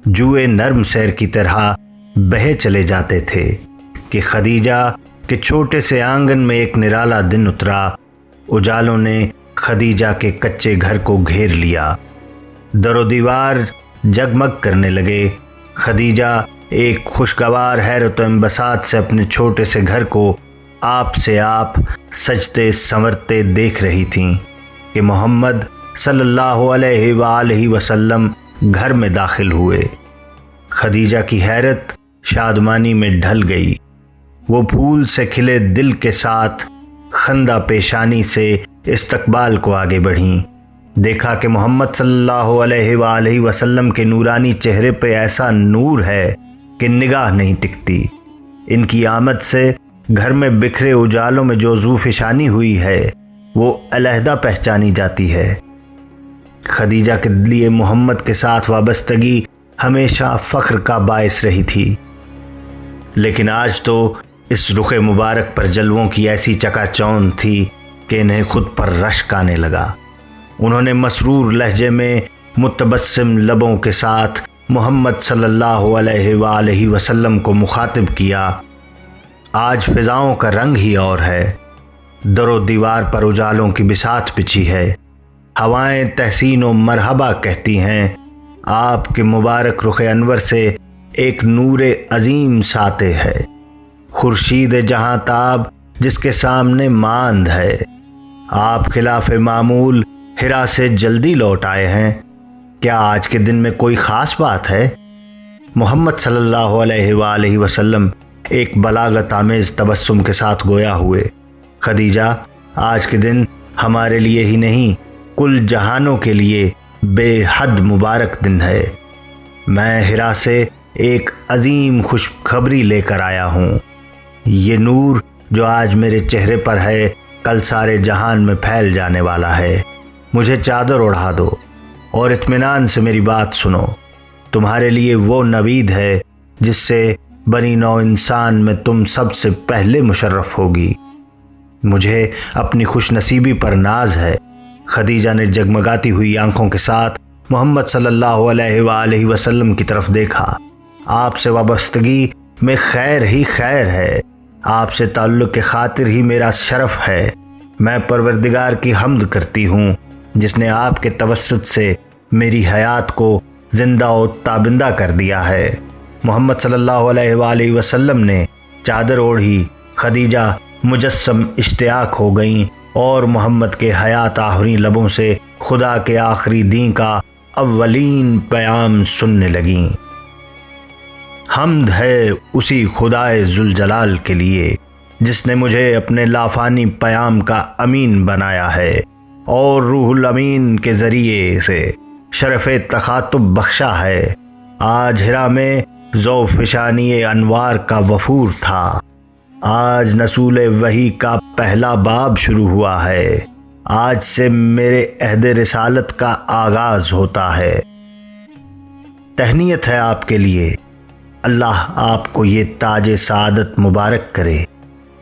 جوئے نرم سیر کی طرح بہے چلے جاتے تھے کہ خدیجہ کے چھوٹے سے آنگن میں ایک نرالا دن اترا۔ اجالوں نے خدیجہ کے کچے گھر کو گھیر لیا، در و دیوار جگمگ کرنے لگے۔ خدیجہ ایک خوشگوار حیرت و انبساط سے اپنے چھوٹے سے گھر کو آپ سے آپ سجتے سنورتے دیکھ رہی تھیں کہ محمد صلی اللہ علیہ وآلہ وسلم گھر میں داخل ہوئے۔ خدیجہ کی حیرت شادمانی میں ڈھل گئی۔ وہ پھول سے کھلے دل کے ساتھ خندہ پیشانی سے استقبال کو آگے بڑھیں۔ دیکھا کہ محمد صلی اللہ علیہ وآلہ وسلم کے نورانی چہرے پہ ایسا نور ہے کہ نگاہ نہیں ٹکتی۔ ان کی آمد سے گھر میں بکھرے اجالوں میں جو زوفشانی ہوئی ہے وہ علیحدہ پہچانی جاتی ہے۔ خدیجہ کے لیے محمد کے ساتھ وابستگی ہمیشہ فخر کا باعث رہی تھی، لیکن آج تو اس رخ مبارک پر جلووں کی ایسی چکا چوند تھی کہ انہیں خود پر رشک آنے لگا۔ انہوں نے مسرور لہجے میں متبسم لبوں کے ساتھ محمد صلی اللہ علیہ وآلہ وسلم کو مخاطب کیا۔ آج فضاؤں کا رنگ ہی اور ہے، در و دیوار پر اجالوں کی بساط بچھی ہے، ہوائیں تحسین و مرحبا کہتی ہیں، آپ کے مبارک رخ انور سے ایک نور عظیم ساطع ہے، خورشید جہاں تاب جس کے سامنے ماند ہے۔ آپ خلاف معمول ہرا سے جلدی لوٹ آئے ہیں، کیا آج کے دن میں کوئی خاص بات ہے؟ محمد صلی اللہ علیہ وآلہ وسلم ایک بلاغت آمیز تبسم کے ساتھ گویا ہوئے، خدیجہ آج کے دن ہمارے لیے ہی نہیں کل جہانوں کے لیے بے حد مبارک دن ہے۔ میں ہرا سے ایک عظیم خوشخبری لے کر آیا ہوں۔ یہ نور جو آج میرے چہرے پر ہے کل سارے جہان میں پھیل جانے والا ہے۔ مجھے چادر اڑھا دو اور اطمینان سے میری بات سنو۔ تمہارے لیے وہ نوید ہے جس سے بنی نوع انسان میں تم سب سے پہلے مشرف ہوگی۔ مجھے اپنی خوش نصیبی پر ناز ہے۔ خدیجہ نے جگمگاتی ہوئی آنکھوں کے ساتھ محمد صلی اللہ علیہ وآلہ وسلم کی طرف دیکھا۔ آپ سے وابستگی میں خیر ہی خیر ہے، آپ سے تعلق کے خاطر ہی میرا شرف ہے۔ میں پروردگار کی حمد کرتی ہوں جس نے آپ کے توسط سے میری حیات کو زندہ و تابندہ کر دیا ہے۔ محمد صلی اللہ علیہ وآلہ وسلم نے چادر اوڑھی، خدیجہ مجسم اشتیاق ہو گئیں اور محمد کے حیات آخری لبوں سے خدا کے آخری دین کا اولین پیام سننے لگیں۔ حمد ہے اسی خدائے ذوالجلال کے لیے جس نے مجھے اپنے لافانی پیام کا امین بنایا ہے اور روح الامین کے ذریعے سے شرف تخاطب بخشا ہے۔ آج ہرا میں ذوفشانی انوار کا وفور تھا، آج نزول وحی کا پہلا باب شروع ہوا ہے، آج سے میرے عہد رسالت کا آغاز ہوتا ہے۔ تہنیت ہے آپ کے لیے، اللہ آپ کو یہ تاج سعادت مبارک کرے۔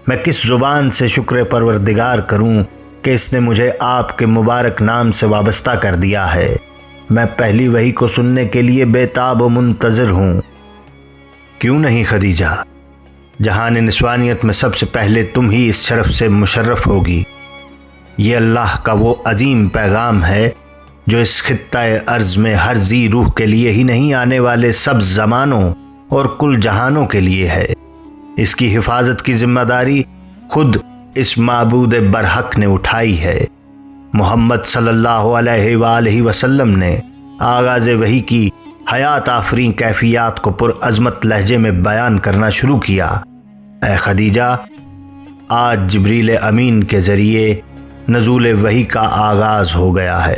میں کس زبان سے شکر پروردگار کروں کہ اس نے مجھے آپ کے مبارک نام سے وابستہ کر دیا ہے۔ میں پہلی وحی کو سننے کے لیے بے تاب و منتظر ہوں۔ کیوں نہیں خدیجہ، جہان نسوانیت میں سب سے پہلے تم ہی اس شرف سے مشرف ہوگی۔ یہ اللہ کا وہ عظیم پیغام ہے جو اس خطہ ارض میں ہر ذی روح کے لیے ہی نہیں آنے والے سب زمانوں اور کل جہانوں کے لیے ہے۔ اس کی حفاظت کی ذمہ داری خود اس معبود برحق نے اٹھائی ہے۔ محمد صلی اللہ علیہ وآلہ وسلم نے آغاز وحی کی حیات آفرین کیفیات کو پر عظمت لہجے میں بیان کرنا شروع کیا۔ اے خدیجہ، آج جبریل امین کے ذریعے نزول وحی کا آغاز ہو گیا ہے۔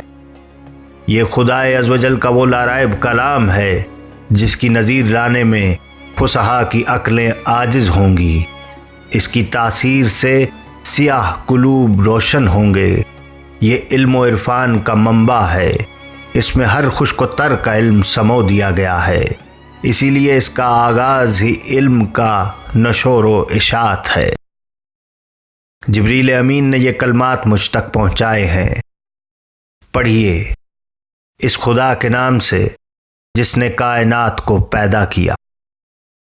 یہ خدائے عزوجل کا وہ لارائب کلام ہے جس کی نظیر لانے میں فصحا کی عقلیں عاجز ہوں گی۔ اس کی تاثیر سے سیاہ قلوب روشن ہوں گے۔ یہ علم و عرفان کا منبع ہے، اس میں ہر خشک و تر کا علم سمو دیا گیا ہے، اسی لیے اس کا آغاز ہی علم کا نشور و اشاعت ہے۔ جبریل امین نے یہ کلمات مجھ تک پہنچائے ہیں، پڑھیے اس خدا کے نام سے جس نے کائنات کو پیدا کیا،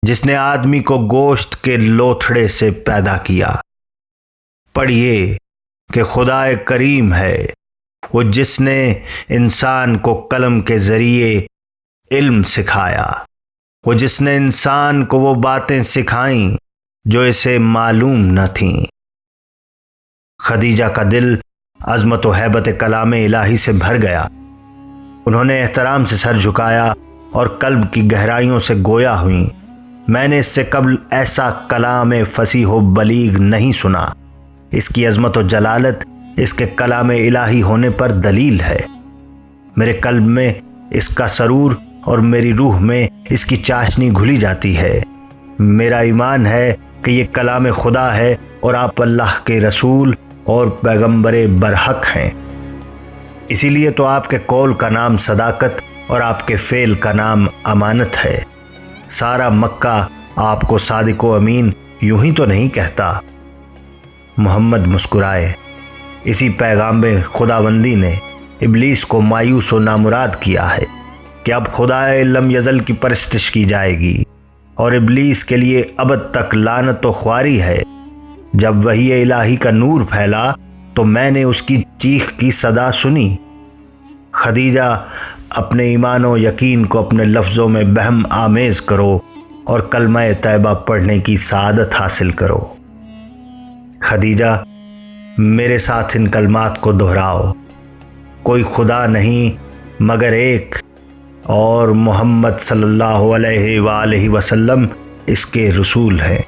جس نے آدمی کو گوشت کے لوتھڑے سے پیدا کیا۔ پڑھیے کہ خدا کریم ہے وہ جس نے انسان کو قلم کے ذریعے علم سکھایا، وہ جس نے انسان کو وہ باتیں سکھائیں جو اسے معلوم نہ تھیں۔ خدیجہ کا دل عظمت و ہیبت کلام الہی سے بھر گیا۔ انہوں نے احترام سے سر جھکایا اور قلب کی گہرائیوں سے گویا ہوئیں۔ میں نے اس سے قبل ایسا کلام فصیح و بلیغ نہیں سنا۔ اس کی عظمت و جلالت اس کے کلام الہی ہونے پر دلیل ہے۔ میرے قلب میں اس کا سرور اور میری روح میں اس کی چاشنی گھلی جاتی ہے۔ میرا ایمان ہے کہ یہ کلام خدا ہے اور آپ اللہ کے رسول اور پیغمبر برحق ہیں۔ اسی لیے تو آپ کے قول کا نام صداقت اور آپ کے فعل کا نام امانت ہے۔ سارا مکہ آپ کو صادق و امین یوں ہی تو نہیں کہتا۔ محمد مسکرائے۔ اسی پیغام خداوندی نے ابلیس کو مایوس و نامراد کیا ہے کہ اب خدائے لم یزل کی پرستش کی جائے گی اور ابلیس کے لیے ابد تک لعنت و خواری ہے۔ جب وحی الہی کا نور پھیلا تو میں نے اس کی چیخ کی صدا سنی، خدیجہ اپنے ایمان و یقین کو اپنے لفظوں میں بہم آمیز کرو اور کلمہ طیبہ پڑھنے کی سعادت حاصل کرو۔ خدیجہ میرے ساتھ ان کلمات کو دہراؤ، کوئی خدا نہیں مگر ایک، اور محمد صلی اللہ علیہ وآلہ وسلم اس کے رسول ہیں۔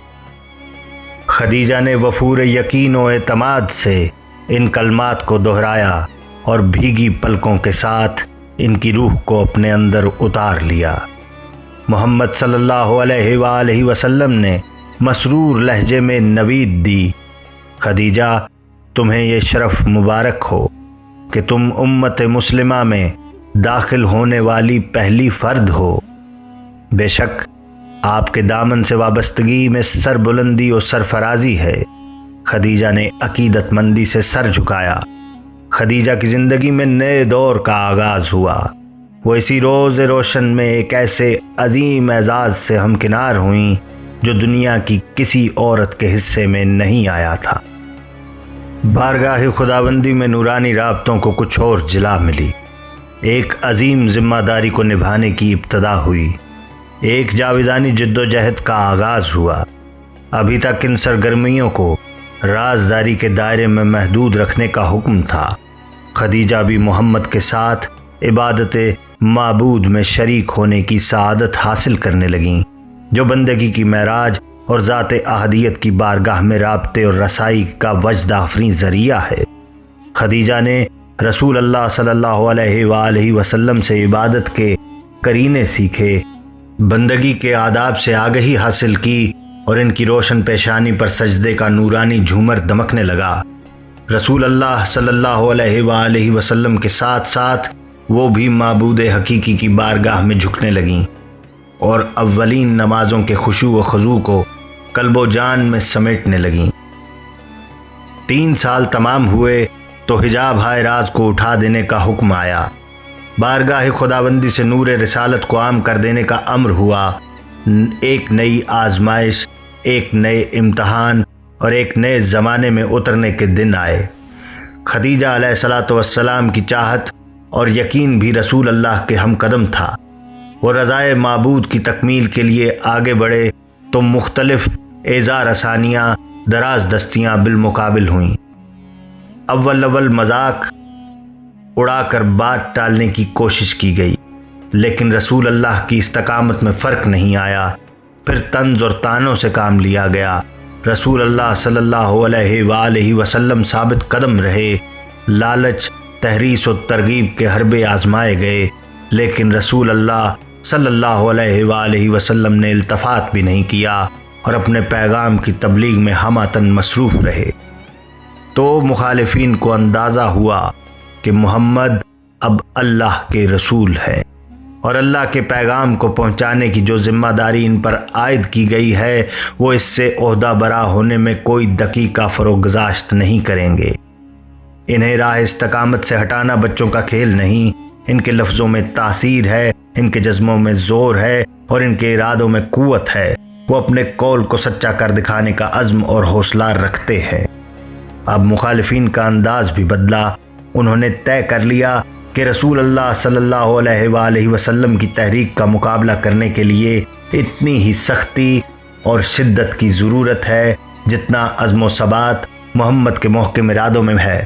خدیجہ نے وفور یقین و اعتماد سے ان کلمات کو دہرایا اور بھیگی پلکوں کے ساتھ ان کی روح کو اپنے اندر اتار لیا۔ محمد صلی اللہ علیہ وآلہ وسلم نے مسرور لہجے میں نوید دی، خدیجہ تمہیں یہ شرف مبارک ہو کہ تم امت مسلمہ میں داخل ہونے والی پہلی فرد ہو۔ بے شک آپ کے دامن سے وابستگی میں سر بلندی و سرفرازی ہے۔ خدیجہ نے عقیدت مندی سے سر جھکایا۔ خدیجہ کی زندگی میں نئے دور کا آغاز ہوا۔ وہ اسی روز روشن میں ایک ایسے عظیم اعزاز سے ہمکنار ہوئیں جو دنیا کی کسی عورت کے حصے میں نہیں آیا تھا۔ بارگاہ خداوندی میں نورانی رابطوں کو کچھ اور جلا ملی۔ ایک عظیم ذمہ داری کو نبھانے کی ابتدا ہوئی۔ ایک جاویدانی جد و جہد کا آغاز ہوا۔ ابھی تک ان سرگرمیوں کو رازداری کے دائرے میں محدود رکھنے کا حکم تھا۔ خدیجہ بھی محمد کے ساتھ عبادت معبود میں شریک ہونے کی سعادت حاصل کرنے لگیں، جو بندگی کی معراج اور ذات احدیت کی بارگاہ میں رابطے اور رسائی کا وجد آفریں ذریعہ ہے۔ خدیجہ نے رسول اللہ صلی اللہ علیہ وآلہ وسلم سے عبادت کے قرینے سیکھے، بندگی کے آداب سے آگہی حاصل کی اور ان کی روشن پیشانی پر سجدے کا نورانی جھومر دمکنے لگا۔ رسول اللہ صلی اللہ علیہ وآلہ وسلم کے ساتھ ساتھ وہ بھی معبود حقیقی کی بارگاہ میں جھکنے لگیں اور اولین نمازوں کے خشوع و خضوع کو قلب و جان میں سمیٹنے لگیں۔ 3 سال تمام ہوئے تو حجاب ہائے راز کو اٹھا دینے کا حکم آیا۔ بارگاہ خداوندی سے نور رسالت کو عام کر دینے کا امر ہوا۔ ایک نئی آزمائش، ایک نئے امتحان اور ایک نئے زمانے میں اترنے کے دن آئے۔ خدیجہ علیہ الصلاۃ والسلام کی چاہت اور یقین بھی رسول اللہ کے ہم قدم تھا۔ وہ رضائے معبود کی تکمیل کے لیے آگے بڑھے تو مختلف ایذا رسانیاں دراز دستیاں بالمقابل ہوئیں۔ اول مذاق اڑا کر بات ٹالنے کی کوشش کی گئی، لیکن رسول اللہ کی استقامت میں فرق نہیں آیا۔ پھر طنز اور طعنوں سے کام لیا گیا۔ رسول اللہ صلی اللہ علیہ وآلہ وسلم ثابت قدم رہے۔ لالچ، تحریص و ترغیب کے حربے آزمائے گئے، لیکن رسول اللہ صلی اللہ علیہ وآلہ وسلم نے التفات بھی نہیں کیا اور اپنے پیغام کی تبلیغ میں ہمہ مصروف رہے۔ تو مخالفین کو اندازہ ہوا کہ محمد اب اللہ کے رسول ہیں اور اللہ کے پیغام کو پہنچانے کی جو ذمہ داری ان پر عائد کی گئی ہے وہ اس سے عہدہ برا ہونے میں کوئی دقیقہ فروگزاشت نہیں کریں گے۔ انہیں راہ استقامت سے ہٹانا بچوں کا کھیل نہیں۔ ان کے لفظوں میں تاثیر ہے، ان کے جذبوں میں زور ہے اور ان کے ارادوں میں قوت ہے۔ وہ اپنے قول کو سچا کر دکھانے کا عزم اور حوصلہ رکھتے ہیں۔ اب مخالفین کا انداز بھی بدلا۔ انہوں نے طے کر لیا کہ رسول اللہ صلی اللہ علیہ وآلہ وسلم کی تحریک کا مقابلہ کرنے کے لیے اتنی ہی سختی اور شدت کی ضرورت ہے جتنا عزم و ثبات محمد کے محکم ارادوں میں ہے۔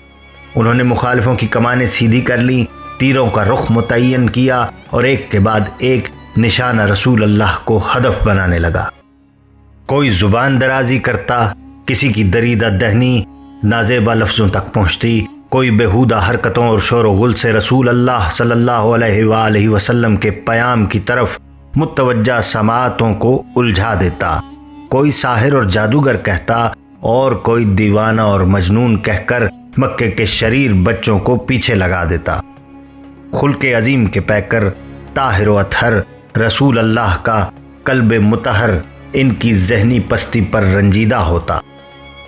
انہوں نے مخالفوں کی کمانیں سیدھی کر لیں تیروں کا رخ متعین کیا اور ایک کے بعد ایک نشانہ رسول اللہ کو ہدف بنانے لگا۔ کوئی زبان درازی کرتا، کسی کی دریدہ دہنی نازیبا لفظوں تک پہنچتی، کوئی بیہودہ حرکتوں اور شور و غل سے رسول اللہ صلی اللہ علیہ وآلہ وسلم کے پیام کی طرف متوجہ سماعتوں کو الجھا دیتا، کوئی ساحر اور جادوگر کہتا اور کوئی دیوانہ اور مجنون کہہ کر مکے کے شریر بچوں کو پیچھے لگا دیتا۔ خلق عظیم کے پیکر طاہر و اطہر رسول اللہ کا قلب مطہر ان کی ذہنی پستی پر رنجیدہ ہوتا،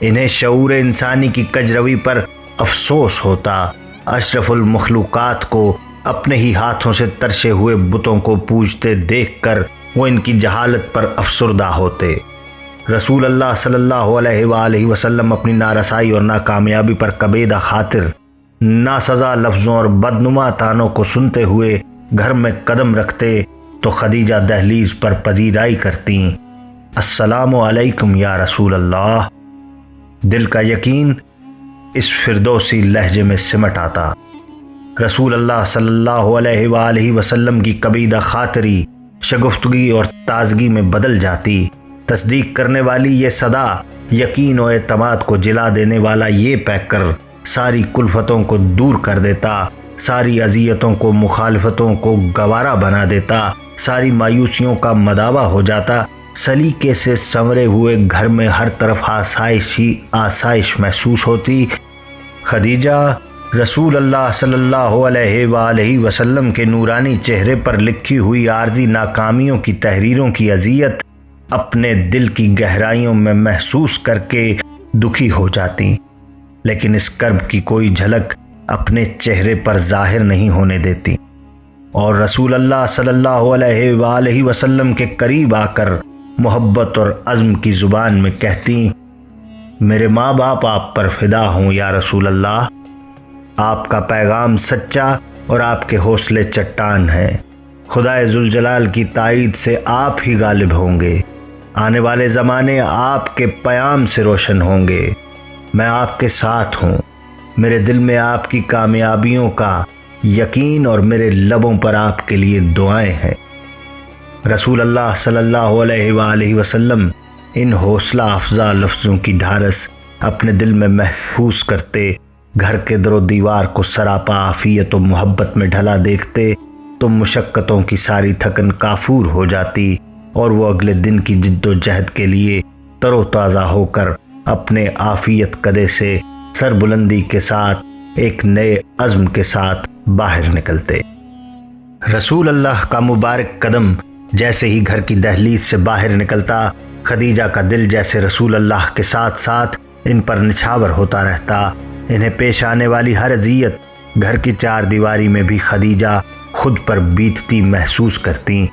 انہیں شعور انسانی کی کجروی پر افسوس ہوتا، اشرف المخلوقات کو اپنے ہی ہاتھوں سے ترشے ہوئے بتوں کو پوجتے دیکھ کر وہ ان کی جہالت پر افسردہ ہوتے۔ رسول اللہ صلی اللہ علیہ وآلہ وسلم اپنی نارسائی اور ناکامیابی پر کبیدہ خاطر ناسزا لفظوں اور بدنما طعنوں کو سنتے ہوئے گھر میں قدم رکھتے تو خدیجہ دہلیز پر پذیرائی کرتیں، السلام علیکم یا رسول اللہ۔ دل کا یقین اس فردوسی لہجے میں سمٹ آتا۔ رسول اللہ صلی اللہ علیہ وآلہ وسلم کی کبیدہ خاطری شگفتگی اور تازگی میں بدل جاتی، تصدیق کرنے والی یہ صدا، یقین و اعتماد کو جلا دینے والا یہ پیکر ساری کلفتوں کو دور کر دیتا، ساری اذیتوں کو مخالفتوں کو گوارا بنا دیتا، ساری مایوسیوں کا مداوع ہو جاتا۔ سلیقے سے سنورے ہوئے گھر میں ہر طرف آسائش ہی آسائش محسوس ہوتی۔ خدیجہ رسول اللہ صلی اللہ علیہ وآلہ وسلم کے نورانی چہرے پر لکھی ہوئی عارضی ناکامیوں کی تحریروں کی اذیت اپنے دل کی گہرائیوں میں محسوس کر کے دکھی ہو جاتی، لیکن اس کرب کی کوئی جھلک اپنے چہرے پر ظاہر نہیں ہونے دیتی، اور رسول اللہ صلی اللہ علیہ وآلہ وسلم کے قریب آ کر محبت اور عزم کی زبان میں کہتی، میرے ماں باپ آپ پر فدا ہوں یا رسول اللہ، آپ کا پیغام سچا اور آپ کے حوصلے چٹان ہیں، خدائے ذوالجلال کی تائید سے آپ ہی غالب ہوں گے، آنے والے زمانے آپ کے پیام سے روشن ہوں گے، میں آپ کے ساتھ ہوں، میرے دل میں آپ کی کامیابیوں کا یقین اور میرے لبوں پر آپ کے لیے دعائیں ہیں۔ رسول اللہ صلی اللہ علیہ وآلہ وسلم ان حوصلہ افزا لفظوں کی ڈھارس اپنے دل میں محفوظ کرتے، گھر کے در و دیوار کو سراپا عافیت و محبت میں ڈھلا دیکھتے تو مشقتوں کی ساری تھکن کافور ہو جاتی اور وہ اگلے دن کی جد و جہد کے لیے تر و تازہ ہو کر اپنے عافیت قدے سے سر بلندی کے ساتھ ایک نئے عزم کے ساتھ باہر نکلتے۔ رسول اللہ کا مبارک قدم جیسے ہی گھر کی دہلیز سے باہر نکلتا، خدیجہ کا دل جیسے رسول اللہ کے ساتھ ساتھ ان پر نچھاور ہوتا رہتا، انہیں پیش آنے والی ہر اذیت گھر کی چار دیواری میں بھی خدیجہ خود پر بیتتی محسوس کرتیں۔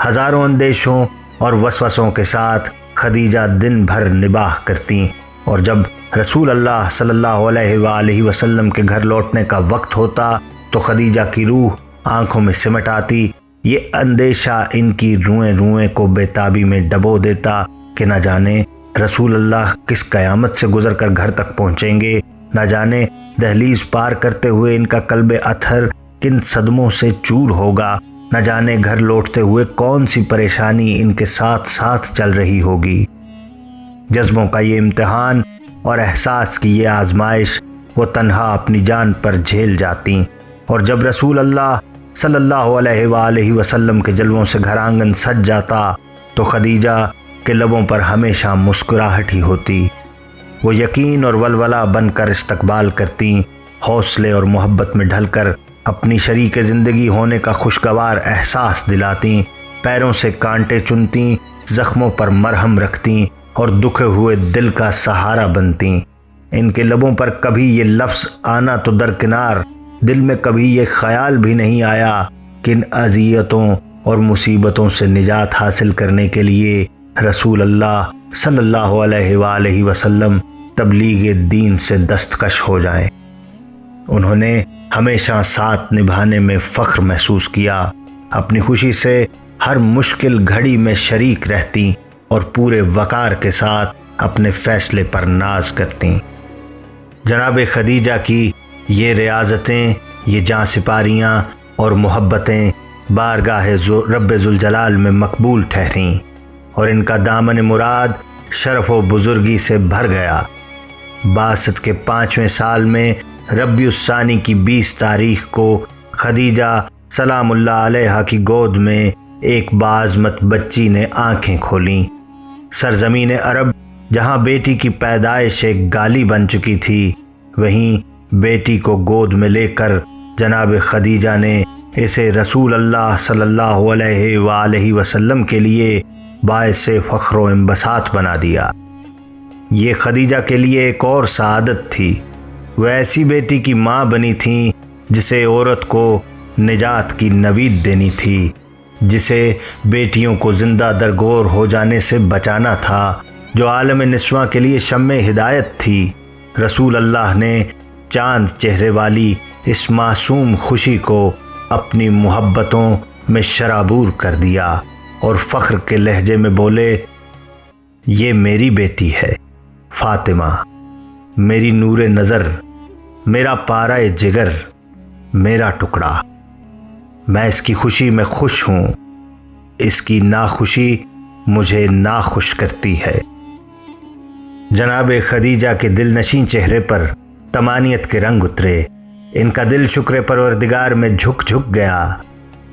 ہزاروں اندیشوں اور وسوسوں کے ساتھ خدیجہ دن بھر نباہ کرتیں، اور جب رسول اللہ صلی اللہ علیہ وآلہ وسلم کے گھر لوٹنے کا وقت ہوتا تو خدیجہ کی روح آنکھوں میں سمٹ آتی۔ یہ اندیشہ ان کی روئیں روئیں کو بیتابی میں ڈبو دیتا کہ نہ جانے رسول اللہ کس قیامت سے گزر کر گھر تک پہنچیں گے، نہ جانے دہلیز پار کرتے ہوئے ان کا قلب اطہر کن صدموں سے چور ہوگا، نہ جانے گھر لوٹتے ہوئے کون سی پریشانی ان کے ساتھ ساتھ چل رہی ہوگی۔ جذبوں کا یہ امتحان اور احساس کی یہ آزمائش وہ تنہا اپنی جان پر جھیل جاتی، اور جب رسول اللہ صلی اللہ علیہ وآلہ وسلم کے جلووں سے گھر آنگن سج جاتا تو خدیجہ کے لبوں پر ہمیشہ مسکراہٹ ہی ہوتی، وہ یقین اور ولولہ بن کر استقبال کرتیں، حوصلے اور محبت میں ڈھل کر اپنی شریک زندگی ہونے کا خوشگوار احساس دلاتیں، پیروں سے کانٹے چنتیں، زخموں پر مرہم رکھتیں اور دکھے ہوئے دل کا سہارا بنتیں۔ ان کے لبوں پر کبھی یہ لفظ آنا تو درکنار، دل میں کبھی یہ خیال بھی نہیں آیا کہ ان اذیتوں اور مصیبتوں سے نجات حاصل کرنے کے لیے رسول اللہ صلی اللہ علیہ وآلہ وسلم تبلیغ دین سے دستکش ہو جائیں۔ انہوں نے ہمیشہ ساتھ نبھانے میں فخر محسوس کیا، اپنی خوشی سے ہر مشکل گھڑی میں شریک رہتیں اور پورے وقار کے ساتھ اپنے فیصلے پر ناز کرتیں۔ جناب خدیجہ کی یہ ریاضتیں، یہ جاں سپاریاں اور محبتیں بارگاہ رب ذوالجلال میں مقبول ٹھہریں اور ان کا دامن مراد شرف و بزرگی سے بھر گیا۔ بعثت کے 5ویں سال میں ربیع الثانی کی 20 تاریخ کو خدیجہ سلام اللہ علیہا کی گود میں ایک باعظمت بچی نے آنکھیں کھولیں۔ سرزمین عرب جہاں بیٹی کی پیدائش ایک گالی بن چکی تھی، وہیں بیٹی کو گود میں لے کر جناب خدیجہ نے اسے رسول اللہ صلی اللہ علیہ وآلہ وسلم کے لیے باعث فخر و انبساط بنا دیا۔ یہ خدیجہ کے لیے ایک اور سعادت تھی۔ وہ ایسی بیٹی کی ماں بنی تھیں جسے عورت کو نجات کی نوید دینی تھی، جسے بیٹیوں کو زندہ درگور ہو جانے سے بچانا تھا، جو عالم نسواں کے لیے شمع ہدایت تھی۔ رسول اللہ نے چاند چہرے والی اس معصوم خوشی کو اپنی محبتوں میں شرابور کر دیا اور فخر کے لہجے میں بولے، یہ میری بیٹی ہے فاطمہ، میری نور نظر، میرا پارہ جگر، میرا ٹکڑا۔ میں اس کی خوشی میں خوش ہوں، اس کی ناخوشی مجھے ناخوش کرتی ہے۔ جناب خدیجہ کے دل نشین چہرے پر طمانیت کے رنگ اترے۔ ان کا دل شکر پروردگار میں جھک گیا۔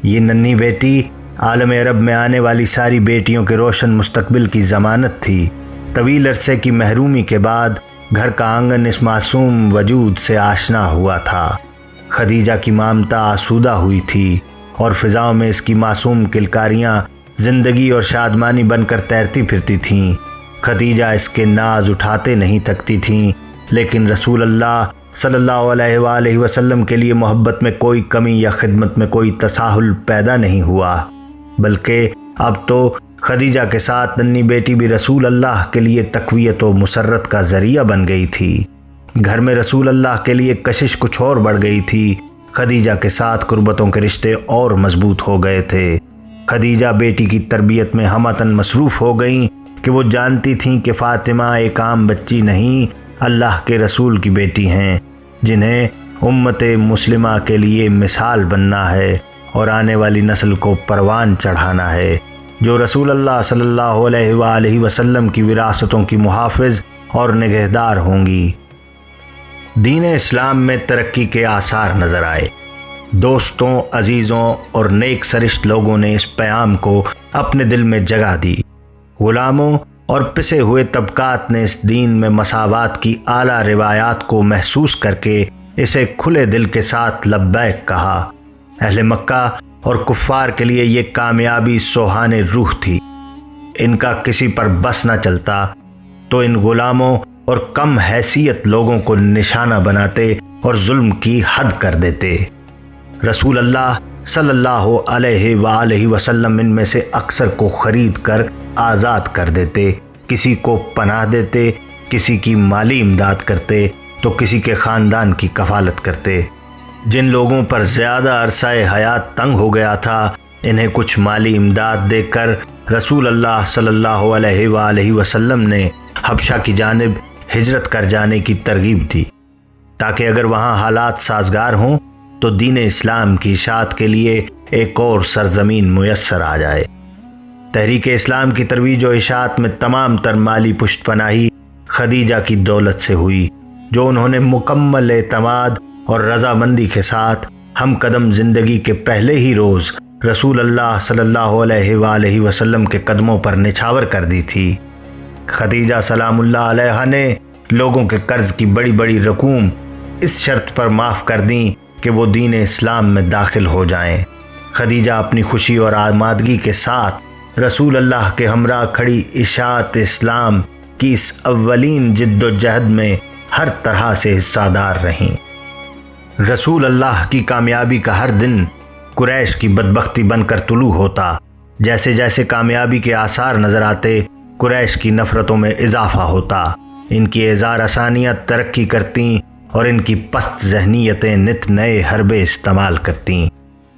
یہ ننھی بیٹی عالم عرب میں آنے والی ساری بیٹیوں کے روشن مستقبل کی ضمانت تھی۔ طویل عرصے کی محرومی کے بعد گھر کا آنگن اس معصوم وجود سے آشنا ہوا تھا۔ خدیجہ کی مامتا آسودہ ہوئی تھی اور فضاؤں میں اس کی معصوم کلکاریاں زندگی اور شادمانی بن کر تیرتی پھرتی تھیں۔ خدیجہ اس کے ناز اٹھاتے نہیں تھکتی تھیں، لیکن رسول اللہ صلی اللہ علیہ وآلہ وسلم کے لیے محبت میں کوئی کمی یا خدمت میں کوئی تساہل پیدا نہیں ہوا، بلکہ اب تو خدیجہ کے ساتھ ننھی بیٹی بھی رسول اللہ کے لیے تقویت و مسرت کا ذریعہ بن گئی تھی۔ گھر میں رسول اللہ کے لیے کشش کچھ اور بڑھ گئی تھی۔ خدیجہ کے ساتھ قربتوں کے رشتے اور مضبوط ہو گئے تھے۔ خدیجہ بیٹی کی تربیت میں ہمتن مصروف ہو گئیں کہ وہ جانتی تھیں کہ فاطمہ ایک عام بچی نہیں، اللہ کے رسول کی بیٹی ہیں، جنہیں امت مسلمہ کے لیے مثال بننا ہے اور آنے والی نسل کو پروان چڑھانا ہے، جو رسول اللہ صلی اللہ علیہ وآلہ وسلم کی وراثتوں کی محافظ اور نگہدار ہوں گی۔ دین اسلام میں ترقی کے آثار نظر آئے۔ دوستوں، عزیزوں اور نیک سرشت لوگوں نے اس پیام کو اپنے دل میں جگہ دی۔ غلاموں اور پسے ہوئے طبقات نے اس دین میں مساوات کی اعلیٰ روایات کو محسوس کر کے اسے کھلے دل کے ساتھ لبیک کہا۔ اہل مکہ اور کفار کے لیے یہ کامیابی سوہان روح تھی۔ ان کا کسی پر بس نہ چلتا تو ان غلاموں اور کم حیثیت لوگوں کو نشانہ بناتے اور ظلم کی حد کر دیتے۔ رسول اللہ صلی اللہ علیہ وآلہ وسلم ان میں سے اکثر کو خرید کر آزاد کر دیتے، کسی کو پناہ دیتے، کسی کی مالی امداد کرتے تو کسی کے خاندان کی کفالت کرتے۔ جن لوگوں پر زیادہ عرصہ حیات تنگ ہو گیا تھا، انہیں کچھ مالی امداد دے کر رسول اللہ صلی اللہ علیہ وآلہ وسلم نے حبشہ کی جانب ہجرت کر جانے کی ترغیب دی، تاکہ اگر وہاں حالات سازگار ہوں تو دین اسلام کی اشاعت کے لیے ایک اور سرزمین میسر آ جائے۔ تحریک اسلام کی ترویج و اشاعت میں تمام تر مالی پشت پناہی خدیجہ کی دولت سے ہوئی، جو انہوں نے مکمل اعتماد اور رضامندی کے ساتھ ہم قدم زندگی کے پہلے ہی روز رسول اللہ صلی اللہ علیہ وآلہ وسلم کے قدموں پر نچھاور کر دی تھی۔ خدیجہ سلام اللہ علیہا نے لوگوں کے قرض کی بڑی بڑی رقوم اس شرط پر معاف کر دیں کہ وہ دین اسلام میں داخل ہو جائیں۔ خدیجہ اپنی خوشی اور آمادگی کے ساتھ رسول اللہ کے ہمراہ کھڑی اشاعت اسلام کی اس اولین جد و جہد میں ہر طرح سے حصہ دار رہیں۔ رسول اللہ کی کامیابی کا ہر دن قریش کی بدبختی بن کر طلوع ہوتا۔ جیسے جیسے کامیابی کے آثار نظر آتے، قریش کی نفرتوں میں اضافہ ہوتا، ان کی اظہار آسانیاں ترقی کرتیں اور ان کی پست ذہنیتیں نت نئے حربے استعمال کرتیں،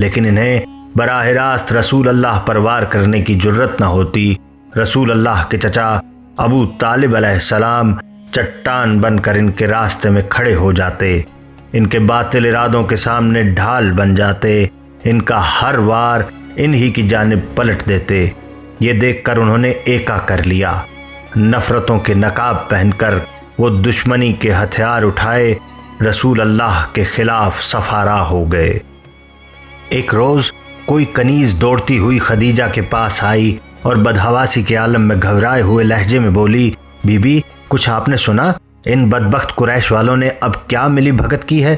لیکن انہیں براہ راست رسول اللہ پر وار کرنے کی جرت نہ ہوتی۔ رسول اللہ کے چچا ابو طالب علیہ السلام چٹان بن کر ان کے راستے میں کھڑے ہو جاتے۔ ان کے باطل ارادوں کے سامنے ڈھال بن جاتے، ان کا ہر وار انہی کی جانب پلٹ دیتے۔ یہ دیکھ کر انہوں نے ایکا کر لیا۔ نفرتوں کے نقاب پہن کر وہ دشمنی کے ہتھیار اٹھائے رسول اللہ کے خلاف صفارا ہو گئے۔ ایک روز کوئی کنیز دوڑتی ہوئی خدیجہ کے پاس آئی اور بدحواسی کے عالم میں گھبرائے ہوئے لہجے میں بولی، بی بی کچھ آپ نے سنا؟ ان بدبخت قریش والوں نے اب کیا ملی بھگت کی ہے؟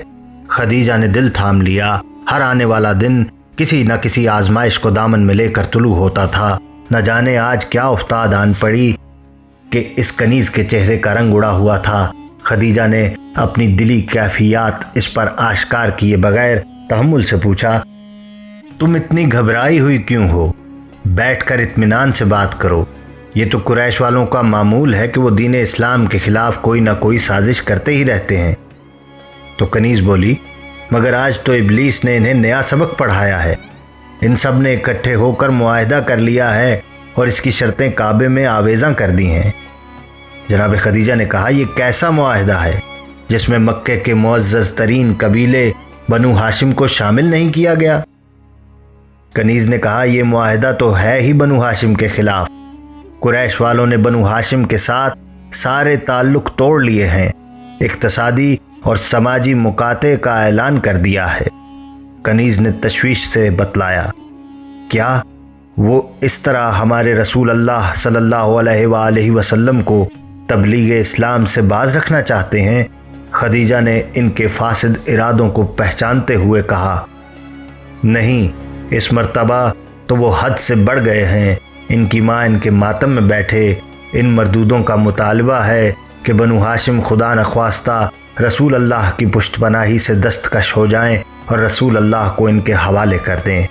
خدیجہ نے دل تھام لیا۔ ہر آنے والا دن کسی نہ کسی آزمائش کو دامن میں لے کر طلوع ہوتا تھا۔ نہ جانے آج کیا افتاد آن پڑی کہ اس کنیز کے چہرے کا رنگ اڑا ہوا تھا۔ خدیجہ نے اپنی دلی کیفیات اس پر آشکار کیے بغیر تحمل سے پوچھا، تم اتنی گھبرائی ہوئی کیوں ہو؟ بیٹھ کر اطمینان سے بات کرو۔ یہ تو قریش والوں کا معمول ہے کہ وہ دین اسلام کے خلاف کوئی نہ کوئی سازش کرتے ہی رہتے ہیں۔ تو کنیز بولی، مگر آج تو ابلیس نے انہیں نیا سبق پڑھایا ہے۔ ان سب نے اکٹھے ہو کر معاہدہ کر لیا ہے اور اس کی شرطیں کعبے میں آویزاں کر دی ہیں۔ جناب خدیجہ نے کہا، یہ کیسا معاہدہ ہے جس میں مکے کے معزز ترین قبیلے بنو ہاشم کو شامل نہیں کیا گیا؟ کنیز نے کہا، یہ معاہدہ تو ہے ہی بنو ہاشم کے خلاف۔ قریش والوں نے بنو ہاشم کے ساتھ سارے تعلق توڑ لیے ہیں، اقتصادی اور سماجی مقاطعے کا اعلان کر دیا ہے۔ کنیز نے تشویش سے بتلایا، کیا وہ اس طرح ہمارے رسول اللہ صلی اللہ علیہ وآلہ وسلم کو تبلیغ اسلام سے باز رکھنا چاہتے ہیں؟ خدیجہ نے ان کے فاسد ارادوں کو پہچانتے ہوئے کہا، نہیں، اس مرتبہ تو وہ حد سے بڑھ گئے ہیں۔ ان کی ماں ان کے ماتم میں بیٹھے۔ ان مردودوں کا مطالبہ ہے کہ بنو ہاشم خدا نخواستہ رسول اللہ کی پشت پناہی سے دستکش ہو جائیں اور رسول اللہ کو ان کے حوالے کر دیں۔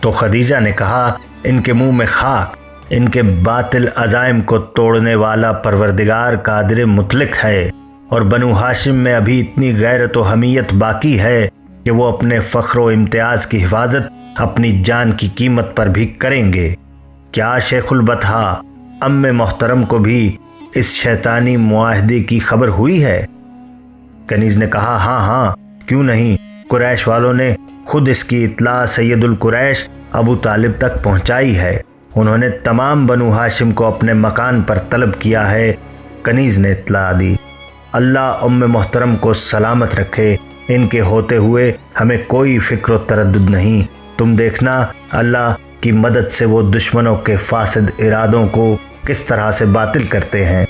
تو خدیجہ نے کہا، ان کے منہ میں خاک، ان کے باطل عزائم کو توڑنے والا پروردگار قادر مطلق ہے، اور بنو ہاشم میں ابھی اتنی غیرت و حمیت باقی ہے کہ وہ اپنے فخر و امتیاز کی حفاظت اپنی جان کی قیمت پر بھی کریں گے۔ کیا شیخ البطحا ام محترم کو بھی اس شیطانی معاہدے کی خبر ہوئی ہے؟ کنیز نے کہا، ہاں، کیوں نہیں، قریش والوں نے خود اس کی اطلاع سید القریش ابو طالب تک پہنچائی ہے۔ انہوں نے تمام بنو ہاشم کو اپنے مکان پر طلب کیا ہے۔ کنیز نے اطلاع دی، اللہ ام محترم کو سلامت رکھے، ان کے ہوتے ہوئے ہمیں کوئی فکر و تردد نہیں۔ تم دیکھنا اللہ کی مدد سے وہ دشمنوں کے فاسد ارادوں کو کس طرح سے باطل کرتے ہیں۔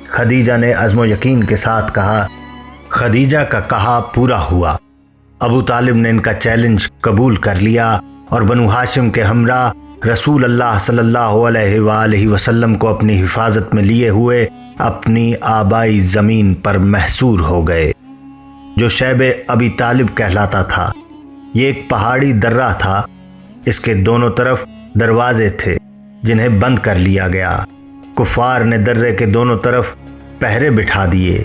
خدیجہ نے عزم و یقین کے ساتھ کہا۔ خدیجہ کا کہا پورا ہوا۔ ابو طالب نے ان کا چیلنج قبول کر لیا اور بنو ہاشم کے ہمراہ رسول اللہ صلی اللہ علیہ وآلہ وسلم کو اپنی حفاظت میں لیے ہوئے اپنی آبائی زمین پر محصور ہو گئے، جو شیب ابی طالب کہلاتا تھا۔ یہ ایک پہاڑی درہ تھا، اس کے دونوں طرف دروازے تھے جنہیں بند کر لیا گیا۔ کفار نے درے کے دونوں طرف پہرے بٹھا دیے۔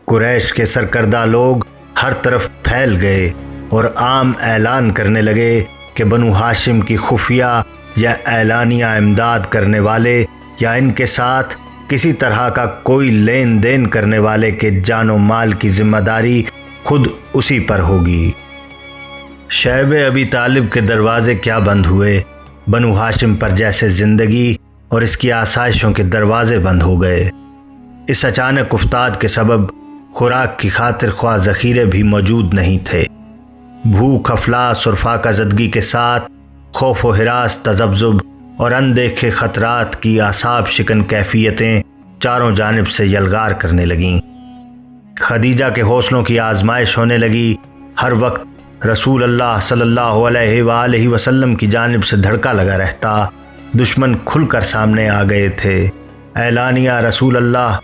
قریش کے سرکردہ لوگ ہر طرف پھیل گئے اور عام اعلان کرنے لگے کہ بنو ہاشم کی خفیہ یا اعلانیہ امداد کرنے والے یا ان کے ساتھ کسی طرح کا کوئی لین دین کرنے والے کے جان و مال کی ذمہ داری خود اسی پر ہوگی۔ شیب ابی طالب کے دروازے کیا بند ہوئے، بنو ہاشم پر جیسے زندگی اور اس کی آسائشوں کے دروازے بند ہو گئے۔ اس اچانک افتاد کے سبب خوراک کی خاطر خواہ ذخیرے بھی موجود نہیں تھے۔ بھوک، افلاس اور فاقہ زدگی کے ساتھ خوف و ہراس، تذبذب اور اندیکھے خطرات کی اعصاب شکن کیفیتیں چاروں جانب سے یلغار کرنے لگیں۔ خدیجہ کے حوصلوں کی آزمائش ہونے لگی۔ ہر وقت رسول اللہ صلی اللہ علیہ وآلہ وسلم کی جانب سے دھڑکا لگا رہتا۔ دشمن کھل کر سامنے آ گئے تھے۔ اعلانیہ رسول اللہ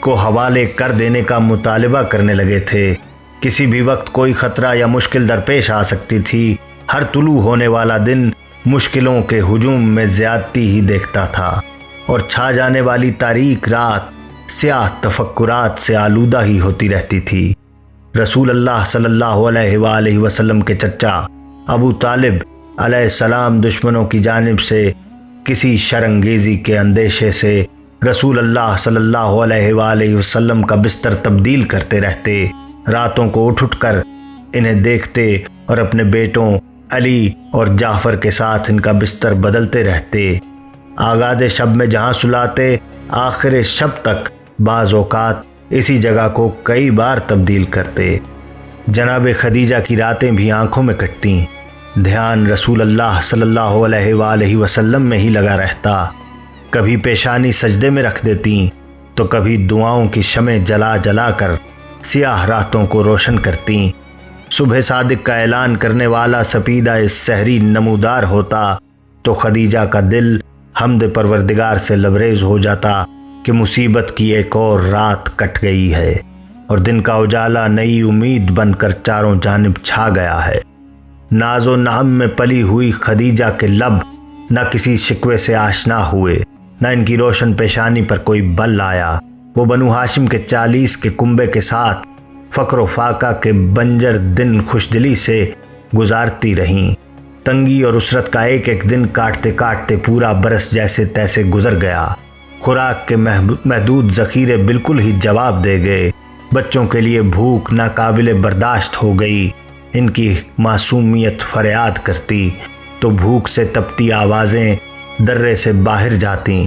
کو حوالے کر دینے کا مطالبہ کرنے لگے تھے۔ کسی بھی وقت کوئی خطرہ یا مشکل درپیش آ سکتی تھی۔ ہر طلوع ہونے والا دن مشکلوں کے ہجوم میں زیادتی ہی دیکھتا تھا، اور چھا جانے والی تاریک رات سیاہ تفکرات سے آلودہ ہی ہوتی رہتی تھی۔ رسول اللہ صلی اللہ علیہ وآلہ وسلم کے چچا ابو طالب علیہ السلام دشمنوں کی جانب سے کسی شرانگیزی کے اندیشے سے رسول اللہ صلی اللہ علیہ وآلہ وسلم کا بستر تبدیل کرتے رہتے۔ راتوں کو اٹھ کر انہیں دیکھتے اور اپنے بیٹوں علی اور جعفر کے ساتھ ان کا بستر بدلتے رہتے۔ آغاز شب میں جہاں سلاتے، آخر شب تک بعض اوقات اسی جگہ کو کئی بار تبدیل کرتے۔ جناب خدیجہ کی راتیں بھی آنکھوں میں کٹتیں، دھیان رسول اللہ صلی اللہ علیہ وآلہ وسلم میں ہی لگا رہتا۔ کبھی پیشانی سجدے میں رکھ دیتی تو کبھی دعاؤں کی شمع جلا جلا کر سیاہ راتوں کو روشن کرتیں۔ صبح صادق کا اعلان کرنے والا سپیدہ اس سحری نمودار ہوتا تو خدیجہ کا دل حمد پروردگار سے لبریز ہو جاتا کہ مصیبت کی ایک اور رات کٹ گئی ہے اور دن کا اجالا نئی امید بن کر چاروں جانب چھا گیا ہے۔ ناز و نعم میں پلی ہوئی خدیجہ کے لب نہ کسی شکوے سے آشنا ہوئے، نہ ان کی روشن پیشانی پر کوئی بل آیا۔ وہ بنو ہاشم کے 40 کے کنبے کے ساتھ فقر و فاقہ کے بنجر دن خوشدلی سے گزارتی رہیں۔ تنگی اور اسرت کا ایک ایک دن کاٹتے کاٹتے پورا برس جیسے تیسے گزر گیا۔ خوراک کے محدود ذخیرے بالکل ہی جواب دے گئے۔ بچوں کے لیے بھوک ناقابل برداشت ہو گئی۔ ان کی معصومیت فریاد کرتی تو بھوک سے تپتی آوازیں درے سے باہر جاتیں،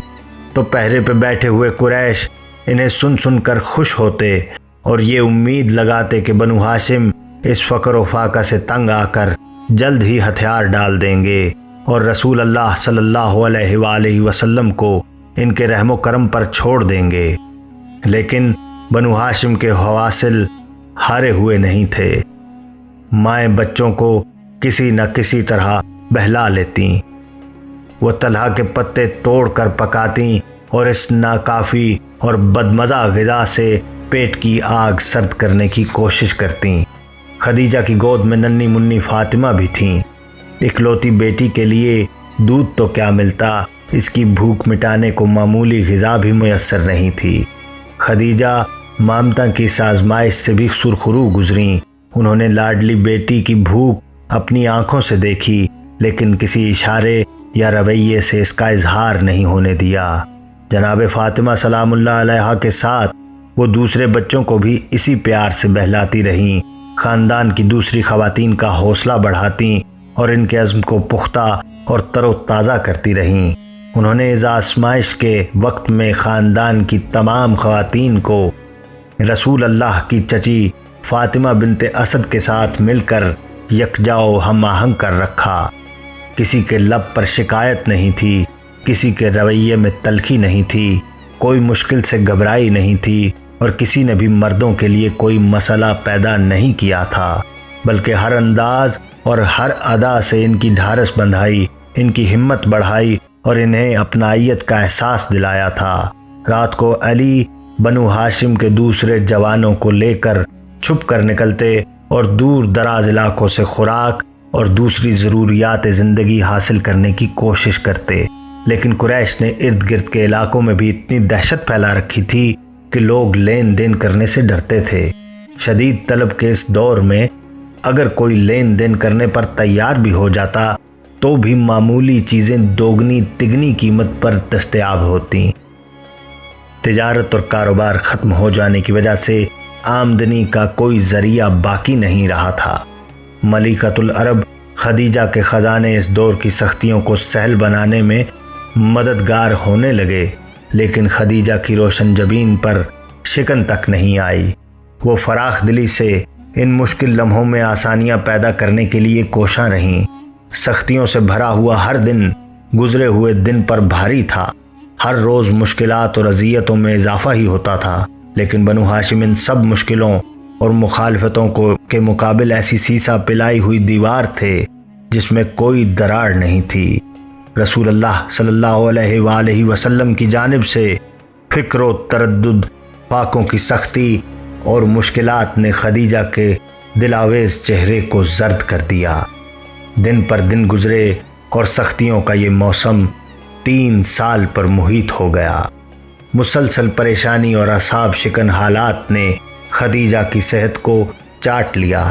تو پہرے پہ بیٹھے ہوئے قریش انہیں سن سن کر خوش ہوتے اور یہ امید لگاتے کہ بنو ہاشم اس فقر و فاقہ سے تنگ آ کر جلد ہی ہتھیار ڈال دیں گے اور رسول اللہ صلی اللہ علیہ وآلہ وسلم کو ان کے رحم و کرم پر چھوڑ دیں گے۔ لیکن بنو ہاشم کے حواصل ہارے ہوئے نہیں تھے۔ مائیں بچوں کو کسی نہ کسی طرح بہلا لیتیں۔ وہ طلحہ کے پتے توڑ کر پکاتیں اور اس ناکافی اور بدمزہ غذا سے پیٹ کی آگ سرد کرنے کی کوشش کرتیں۔ خدیجہ کی گود میں ننھی منی فاطمہ بھی تھیں۔ اکلوتی بیٹی کے لیے دودھ تو کیا ملتا، اس کی بھوک مٹانے کو معمولی غذا بھی میسر نہیں تھی۔ خدیجہ مامتا کی آزمائش سے بھی سرخرو گزریں۔ انہوں نے لاڈلی بیٹی کی بھوک اپنی آنکھوں سے دیکھی، لیکن کسی اشارے یا رویے سے اس کا اظہار نہیں ہونے دیا۔ جناب فاطمہ سلام اللہ علیہا کے ساتھ وہ دوسرے بچوں کو بھی اسی پیار سے بہلاتی رہیں، خاندان کی دوسری خواتین کا حوصلہ بڑھاتی اور ان کے عزم کو پختہ اور تر و تازہ کرتی رہیں۔ انہوں نے اس آزمائش کے وقت میں خاندان کی تمام خواتین کو رسول اللہ کی چچی فاطمہ بنت اسد کے ساتھ مل کر یکجا و ہم آہنگ کر رکھا۔ کسی کے لب پر شکایت نہیں تھی، کسی کے رویے میں تلخی نہیں تھی، کوئی مشکل سے گھبرائی نہیں تھی اور کسی نے بھی مردوں کے لیے کوئی مسئلہ پیدا نہیں کیا تھا، بلکہ ہر انداز اور ہر ادا سے ان کی ڈھارس بندھائی، ان کی ہمت بڑھائی اور انہیں اپنائیت کا احساس دلایا تھا۔ رات کو علی بنو ہاشم کے دوسرے جوانوں کو لے کر چھپ کر نکلتے اور دور دراز علاقوں سے خوراک اور دوسری ضروریات زندگی حاصل کرنے کی کوشش کرتے، لیکن قریش نے ارد گرد کے علاقوں میں بھی اتنی دہشت پھیلا رکھی تھی کہ لوگ لین دین کرنے سے ڈرتے تھے۔ شدید طلب کے اس دور میں اگر کوئی لین دین کرنے پر تیار بھی ہو جاتا تو بھی معمولی چیزیں دوگنی تگنی قیمت پر دستیاب ہوتیں۔ تجارت اور کاروبار ختم ہو جانے کی وجہ سے آمدنی کا کوئی ذریعہ باقی نہیں رہا تھا۔ ملکۃ العرب خدیجہ کے خزانے اس دور کی سختیوں کو سہل بنانے میں مددگار ہونے لگے، لیکن خدیجہ کی روشن جبین پر شکن تک نہیں آئی۔ وہ فراخ دلی سے ان مشکل لمحوں میں آسانیاں پیدا کرنے کے لیے کوشاں رہیں۔ سختیوں سے بھرا ہوا ہر دن گزرے ہوئے دن پر بھاری تھا۔ ہر روز مشکلات اور اذیتوں میں اضافہ ہی ہوتا تھا، لیکن بنو ہاشم ان سب مشکلوں اور مخالفتوں کے مقابل ایسی سیسا پلائی ہوئی دیوار تھے جس میں کوئی دراڑ نہیں تھی۔ رسول اللہ صلی اللہ علیہ وآلہ وسلم کی جانب سے فکر و تردد، فاقوں کی سختی اور مشکلات نے خدیجہ کے دلاویز چہرے کو زرد کر دیا۔ دن پر دن گزرے اور سختیوں کا یہ موسم 3 سال پر محیط ہو گیا۔ مسلسل پریشانی اور اعصاب شکن حالات نے خدیجہ کی صحت کو چاٹ لیا۔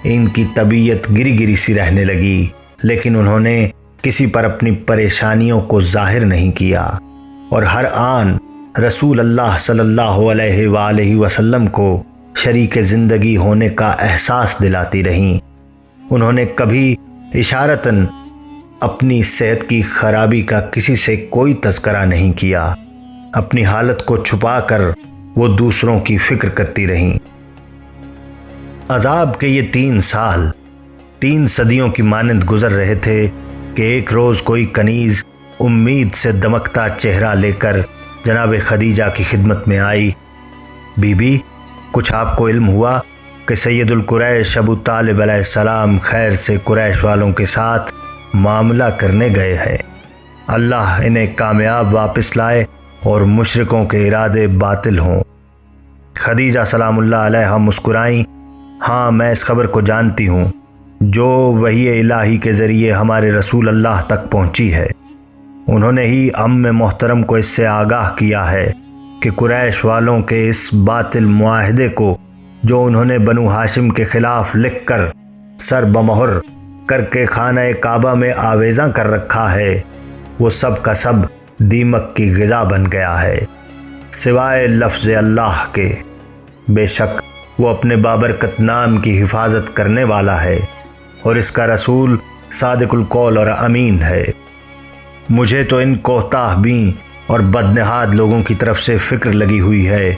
ان کی طبیعت گری گری سی رہنے لگی، لیکن انہوں نے کسی پر اپنی پریشانیوں کو ظاہر نہیں کیا اور ہر آن رسول اللہ صلی اللہ علیہ وآلہ وسلم کو شریک زندگی ہونے کا احساس دلاتی رہیں۔ انہوں نے کبھی اشارتاً اپنی صحت کی خرابی کا کسی سے کوئی تذکرہ نہیں کیا۔ اپنی حالت کو چھپا کر وہ دوسروں کی فکر کرتی رہیں۔ عذاب کے یہ 3 سال 3 صدیوں کی مانند گزر رہے تھے کہ ایک روز کوئی کنیز امید سے دمکتا چہرہ لے کر جناب خدیجہ کی خدمت میں آئی۔ بی بی، کچھ آپ کو علم ہوا کہ سید القریش ابو طالب علیہ السلام خیر سے قریش والوں کے ساتھ معاملہ کرنے گئے ہیں۔ اللہ انہیں کامیاب واپس لائے اور مشرکوں کے ارادے باطل ہوں۔ خدیجہ سلام اللہ علیہا مسکرائیں۔ ہاں، میں اس خبر کو جانتی ہوں جو وحی الہی کے ذریعے ہمارے رسول اللہ تک پہنچی ہے۔ انہوں نے ہی محترم کو اس سے آگاہ کیا ہے کہ قریش والوں کے اس باطل معاہدے کو جو انہوں نے بنو ہاشم کے خلاف لکھ کر سر بمہر کر کے خانہ کعبہ میں آویزاں کر رکھا ہے، وہ سب کا سب دیمک کی غذا بن گیا ہے، سوائے لفظ اللہ کے۔ بے شک وہ اپنے بابرکت نام کی حفاظت کرنے والا ہے اور اس کا رسول صادق القول اور امین ہے۔ مجھے تو ان کوتاہ بین اور بدنہاد لوگوں کی طرف سے فکر لگی ہوئی ہے،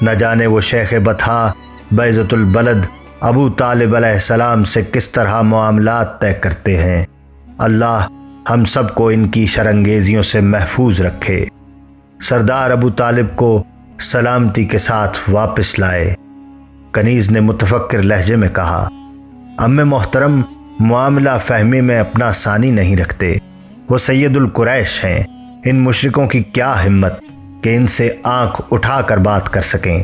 نہ جانے وہ شیخ بطحا بیضۃ البلد ابو طالب علیہ السلام سے کس طرح معاملات طے کرتے ہیں۔ اللہ ہم سب کو ان کی شرانگیزیوں سے محفوظ رکھے۔ سردار ابو طالب کو سلامتی کے ساتھ واپس لائے۔ کنیز نے متفکر لہجے میں کہا، محترم معاملہ فہمی میں اپنا ثانی نہیں رکھتے، وہ سید القریش ہیں، ان مشرکوں کی کیا ہمت کہ ان سے آنکھ اٹھا کر بات کر سکیں۔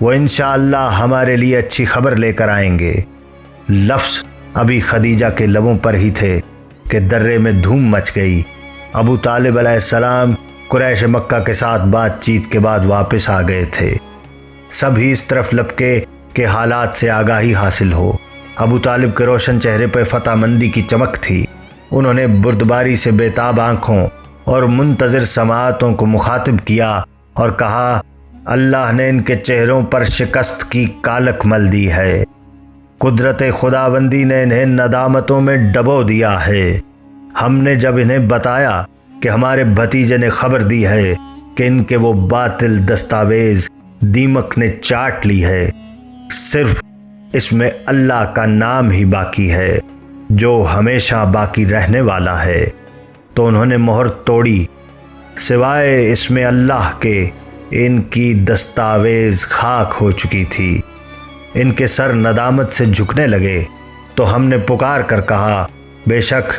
وہ انشاءاللہ ہمارے لیے اچھی خبر لے کر آئیں گے۔ لفظ ابھی خدیجہ کے لبوں پر ہی تھے کہ درے میں دھوم مچ گئی۔ ابو طالب علیہ السلام قریش مکہ کے ساتھ بات چیت کے بعد واپس آ گئے تھے۔ سب ہی اس طرف لپکے کہ حالات سے آگاہی حاصل ہو۔ ابو طالب کے روشن چہرے پر فتح مندی کی چمک تھی۔ انہوں نے بردباری سے بےتاب آنکھوں اور منتظر سماعتوں کو مخاطب کیا اور کہا، اللہ نے ان کے چہروں پر شکست کی کالک مل دی ہے۔ قدرت خداوندی نے انہیں ندامتوں میں ڈبو دیا ہے۔ ہم نے جب انہیں بتایا کہ ہمارے بھتیجے نے خبر دی ہے کہ ان کے وہ باطل دستاویز دیمک نے چاٹ لی ہے، صرف اس میں اللہ کا نام ہی باقی ہے جو ہمیشہ باقی رہنے والا ہے، تو انہوں نے مہر توڑی، سوائے اس میں اللہ کے ان کی دستاویز خاک ہو چکی تھی۔ ان کے سر ندامت سے جھکنے لگے تو ہم نے پکار کر کہا، بے شک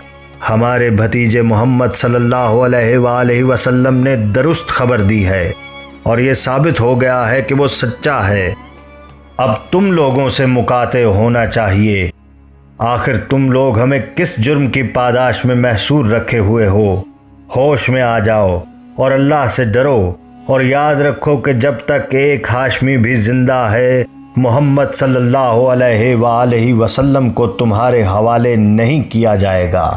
ہمارے بھتیجے محمد صلی اللہ علیہ وآلہ وسلم نے درست خبر دی ہے اور یہ ثابت ہو گیا ہے کہ وہ سچا ہے۔ اب تم لوگوں سے مقاطع ہونا چاہیے۔ آخر تم لوگ ہمیں کس جرم کی پاداش میں محصور رکھے ہوئے ہو؟ ہوش میں آ جاؤ اور اللہ سے ڈرو اور یاد رکھو کہ جب تک ایک ہاشمی بھی زندہ ہے، محمد صلی اللہ علیہ وآلہ وسلم کو تمہارے حوالے نہیں کیا جائے گا۔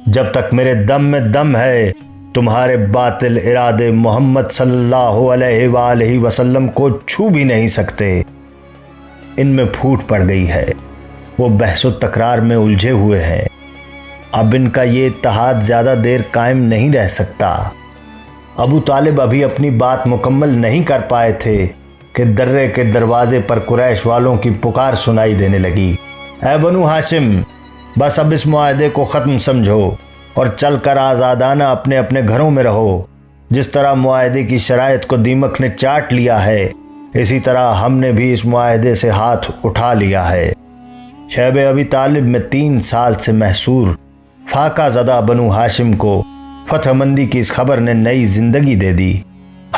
جب تک میرے دم میں دم ہے، تمہارے باطل ارادے محمد صلی اللہ علیہ وآلہ وسلم کو چھو بھی نہیں سکتے۔ ان میں پھوٹ پڑ گئی ہے، وہ بحث و تکرار میں الجھے ہوئے ہیں۔ اب ان کا یہ اتحاد زیادہ دیر قائم نہیں رہ سکتا۔ ابو طالب ابھی اپنی بات مکمل نہیں کر پائے تھے کہ درے کے دروازے پر قریش والوں کی پکار سنائی دینے لگی، اے بنو ہاشم، بس اب اس معاہدے کو ختم سمجھو اور چل کر آزادانہ اپنے اپنے گھروں میں رہو۔ جس طرح معاہدے کی شرائط کو دیمک نے چاٹ لیا ہے، اسی طرح ہم نے بھی اس معاہدے سے ہاتھ اٹھا لیا ہے۔ شیب ابی طالب میں 3 سال سے محصور فاقہ زدہ بنو ہاشم کو فتح مندی کی اس خبر نے نئی زندگی دے دی۔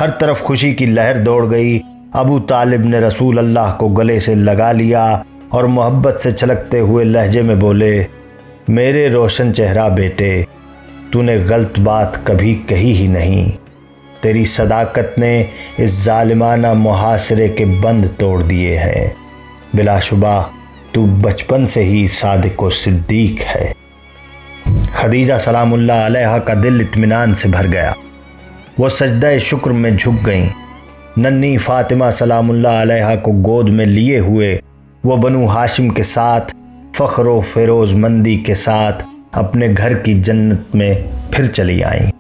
ہر طرف خوشی کی لہر دوڑ گئی۔ ابو طالب نے رسول اللہ کو گلے سے لگا لیا اور محبت سے چھلکتے ہوئے لہجے میں بولے، میرے روشن چہرہ بیٹے، تو نے غلط بات کبھی کہی ہی نہیں۔ تیری صداقت نے اس ظالمانہ محاصرے کے بند توڑ دیے ہیں۔ بلا شبہ تو بچپن سے ہی صادق و صدیق ہے۔ خدیجہ سلام اللہ علیہا کا دل اطمینان سے بھر گیا۔ وہ سجدہ شکر میں جھک گئیں۔ ننھی فاطمہ سلام اللہ علیہا کو گود میں لیے ہوئے وہ بنو ہاشم کے ساتھ فخر و فیروز مندی کے ساتھ اپنے گھر کی جنت میں پھر چلی آئیں۔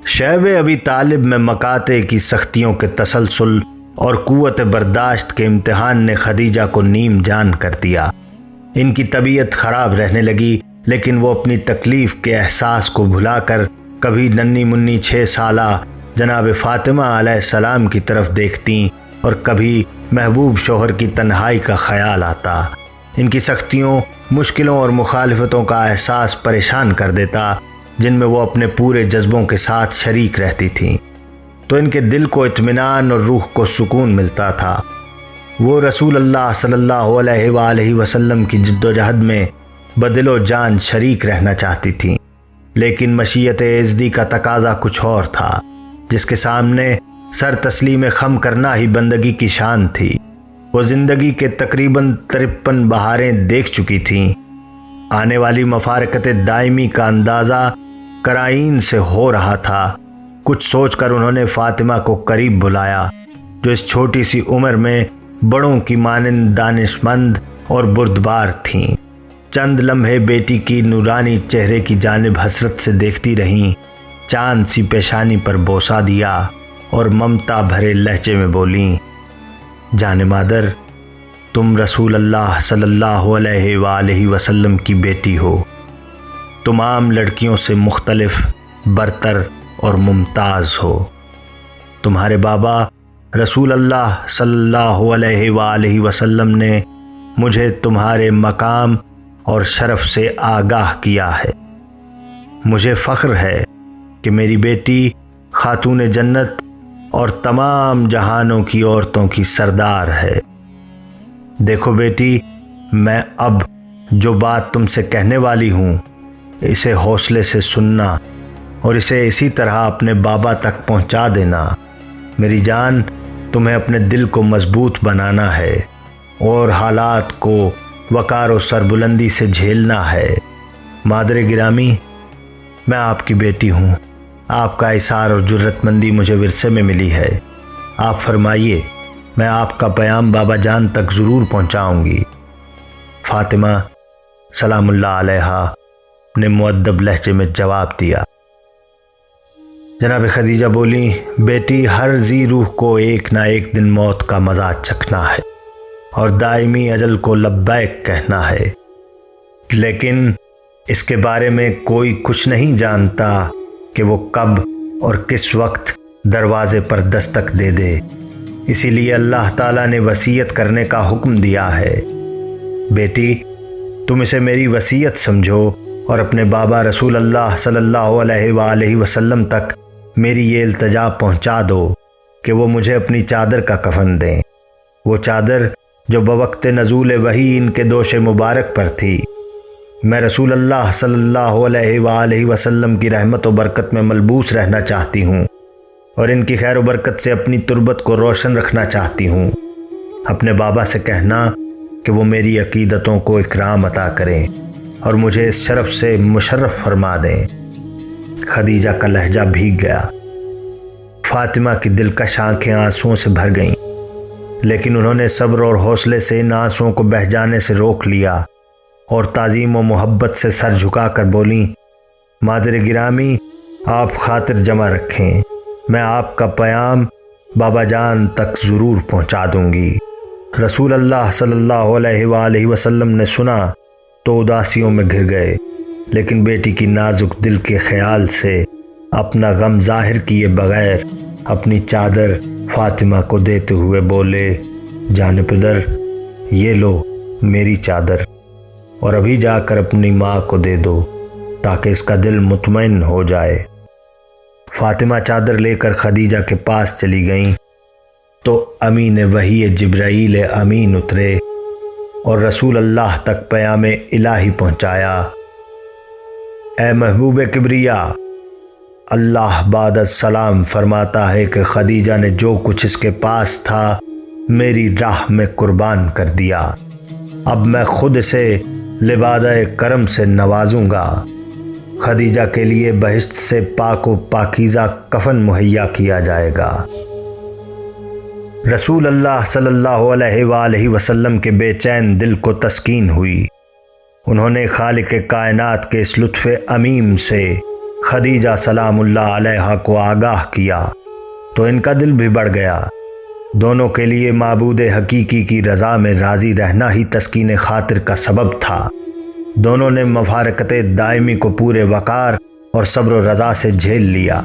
شیب ابی طالب میں مقاطع کی سختیوں کے تسلسل اور قوت برداشت کے امتحان نے خدیجہ کو نیم جان کر دیا۔ ان کی طبیعت خراب رہنے لگی، لیکن وہ اپنی تکلیف کے احساس کو بھلا کر کبھی ننھی منی 6 سالہ جناب فاطمہ علیہ السلام کی طرف دیکھتیں اور کبھی محبوب شوہر کی تنہائی کا خیال آتا۔ ان کی سختیوں، مشکلوں اور مخالفتوں کا احساس پریشان کر دیتا، جن میں وہ اپنے پورے جذبوں کے ساتھ شریک رہتی تھیں، تو ان کے دل کو اطمینان اور روح کو سکون ملتا تھا۔ وہ رسول اللہ صلی اللہ علیہ وآلہ وسلم کی جد و جہد میں بدل و جان شریک رہنا چاہتی تھیں، لیکن مشیت ایزدی کا تقاضا کچھ اور تھا، جس کے سامنے سر تسلیم خم کرنا ہی بندگی کی شان تھی۔ وہ زندگی کے تقریباً 53 بہاریں دیکھ چکی تھیں۔ آنے والی مفارقت دائمی کا اندازہ قرائن سے ہو رہا تھا۔ کچھ سوچ کر انہوں نے فاطمہ کو قریب بلایا، جو اس چھوٹی سی عمر میں بڑوں کی مانند دانش مند اور بردبار تھیں۔ چند لمحے بیٹی کی نورانی چہرے کی جانب حسرت سے دیکھتی رہیں، چاند سی پیشانی پر بوسہ دیا اور ممتا بھرے لہجے میں بولیں، جان مادر، تم رسول اللہ صلی اللہ علیہ وآلہ وسلم کی بیٹی ہو۔ تم عام لڑکیوں سے مختلف، برتر اور ممتاز ہو۔ تمہارے بابا رسول اللہ صلی اللہ علیہ وآلہ وسلم نے مجھے تمہارے مقام اور شرف سے آگاہ کیا ہے۔ مجھے فخر ہے کہ میری بیٹی خاتون جنت اور تمام جہانوں کی عورتوں کی سردار ہے۔ دیکھو بیٹی، میں اب جو بات تم سے کہنے والی ہوں، اسے حوصلے سے سننا اور اسے اسی طرح اپنے بابا تک پہنچا دینا۔ میری جان، تمہیں اپنے دل کو مضبوط بنانا ہے اور حالات کو وقار و سربلندی سے جھیلنا ہے۔ مادر گرامی، میں آپ کی بیٹی ہوں۔ آپ کا اصرار اور جرت مندی مجھے ورثے میں ملی ہے۔ آپ فرمائیے، میں آپ کا پیام بابا جان تک ضرور پہنچاؤں گی۔ فاطمہ سلام اللہ علیہا نے مؤدب لہجے میں جواب دیا۔ جناب خدیجہ بولیں، بیٹی، ہر ذی روح کو ایک نہ ایک دن موت کا مزہ چکھنا ہے اور دائمی اجل کو لبیک کہنا ہے، لیکن اس کے بارے میں کوئی کچھ نہیں جانتا کہ وہ کب اور کس وقت دروازے پر دستک دے دے۔ اسی لیے اللہ تعالیٰ نے وصیت کرنے کا حکم دیا ہے۔ بیٹی، تم اسے میری وصیت سمجھو اور اپنے بابا رسول اللہ صلی اللہ علیہ وآلہ وسلم تک میری یہ التجا پہنچا دو کہ وہ مجھے اپنی چادر کا کفن دیں، وہ چادر جو بوقت نزول وحی ان کے دوش مبارک پر تھی۔ میں رسول اللہ صلی اللہ علیہ وآلہ وسلم کی رحمت و برکت میں ملبوس رہنا چاہتی ہوں اور ان کی خیر و برکت سے اپنی تربت کو روشن رکھنا چاہتی ہوں۔ اپنے بابا سے کہنا کہ وہ میری عقیدتوں کو اکرام عطا کریں اور مجھے اس شرف سے مشرف فرما دیں۔ خدیجہ کا لہجہ بھیگ گیا۔ فاطمہ کی دلکش آنکھیں آنسوؤں سے بھر گئیں، لیکن انہوں نے صبر اور حوصلے سے ان آنسوؤں کو بہہ جانے سے روک لیا اور تعظیم و محبت سے سر جھکا کر بولیں، مادر گرامی، آپ خاطر جمع رکھیں، میں آپ کا پیام بابا جان تک ضرور پہنچا دوں گی۔ رسول اللہ صلی اللہ علیہ وآلہ وسلم نے سنا تو اداسیوں میں گھر گئے، لیکن بیٹی کی نازک دل کے خیال سے اپنا غم ظاہر کیے بغیر اپنی چادر فاطمہ کو دیتے ہوئے بولے، جان پدر، یہ لو میری چادر، اور ابھی جا کر اپنی ماں کو دے دو تاکہ اس کا دل مطمئن ہو جائے۔ فاطمہ چادر لے کر خدیجہ کے پاس چلی گئیں تو امین وحی جبرائیل امین اترے اور رسول اللہ تک پیام الہی پہنچایا۔ اے محبوب کبریا، اللہ بعد السلام فرماتا ہے کہ خدیجہ نے جو کچھ اس کے پاس تھا میری راہ میں قربان کر دیا۔ اب میں خود اسے لبادہ کرم سے نوازوں گا۔ خدیجہ کے لیے بہشت سے پاک و پاکیزہ کفن مہیا کیا جائے گا۔ رسول اللہ صلی اللہ علیہ وآلہ وسلم کے بے چین دل کو تسکین ہوئی۔ انہوں نے خالق کائنات کے اس لطف عمیم سے خدیجہ سلام اللہ علیہا کو آگاہ کیا تو ان کا دل بھی بڑھ گیا۔ دونوں کے لیے معبود حقیقی کی رضا میں راضی رہنا ہی تسکین خاطر کا سبب تھا۔ دونوں نے مفارقت دائمی کو پورے وقار اور صبر و رضا سے جھیل لیا۔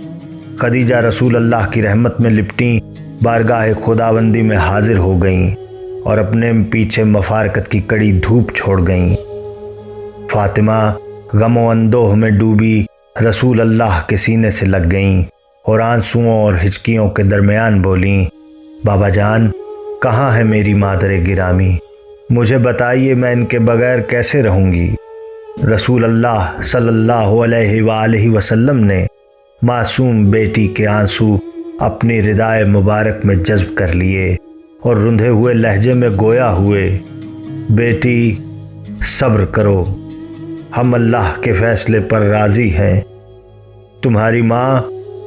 خدیجہ رسول اللہ کی رحمت میں لپٹیں بارگاہ خداوندی میں حاضر ہو گئیں اور اپنے پیچھے مفارقت کی کڑی دھوپ چھوڑ گئیں۔ فاطمہ غم و اندوہ میں ڈوبی رسول اللہ کے سینے سے لگ گئیں اور آنسوؤں اور ہچکیوں کے درمیان بولیں، بابا جان کہاں ہے میری مادر گرامی؟ مجھے بتائیے میں ان کے بغیر کیسے رہوں گی؟ رسول اللہ صلی اللہ علیہ وآلہ وسلم نے معصوم بیٹی کے آنسو اپنی ردائے مبارک میں جذب کر لیے اور رندھے ہوئے لہجے میں گویا ہوئے، بیٹی صبر کرو، ہم اللہ کے فیصلے پر راضی ہیں۔ تمہاری ماں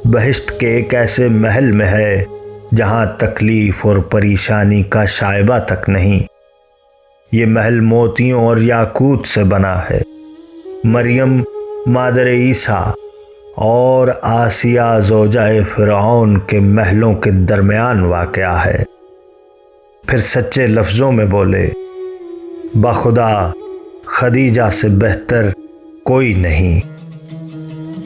بہشت کے ایک ایسے محل میں ہے جہاں تکلیف اور پریشانی کا شائبہ تک نہیں۔ یہ محل موتیوں اور یاقوت سے بنا ہے۔ مریم مادر عیسیٰ اور آسیہ زوجہ فرعون کے محلوں کے درمیان واقع ہے۔ پھر سچے لفظوں میں بولے، بخدا خدیجہ سے بہتر کوئی نہیں۔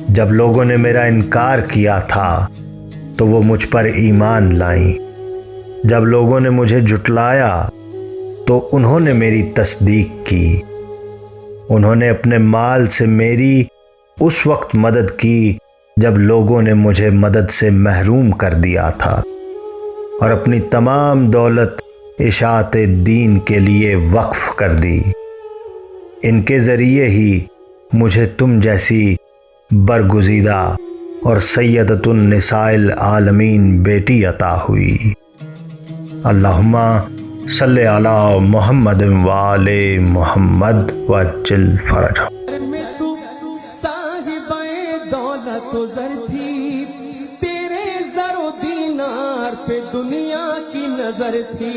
جب لوگوں نے میرا انکار کیا تھا تو وہ مجھ پر ایمان لائیں، جب لوگوں نے مجھے جھٹلایا تو انہوں نے میری تصدیق کی۔ انہوں نے اپنے مال سے میری اس وقت مدد کی جب لوگوں نے مجھے مدد سے محروم کر دیا تھا، اور اپنی تمام دولت اشاعت دین کے لیے وقف کر دی۔ ان کے ذریعے ہی مجھے تم جیسی برگزیدہ اور سیدۃ النساء العالمین بیٹی عطا ہوئی۔ اللہم صلی علی محمد وآل محمد وعجل فرجہ۔ میں تو صاحب دولت و زر تھی، تیرے زر و دینار پہ دنیا کی نظر تھی۔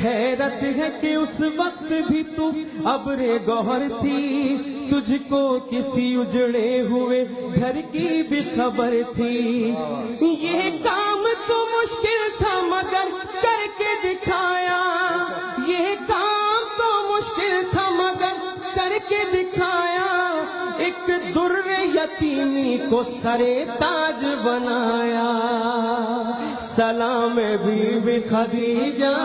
حیرت ہے کہ اس وقت بھی تو ابر گوہر تھی، تجھ کو کسی اجڑے ہوئے گھر کی بھی خبر تھی۔ یہ کام تو مشکل تھا مگر کر کے دکھایا، یہ کام تو مشکل تھا مگر کر کے دکھایا۔ ایک در یتیمی کو سرے تاج بنایا۔ سلام بی بی خدیجہ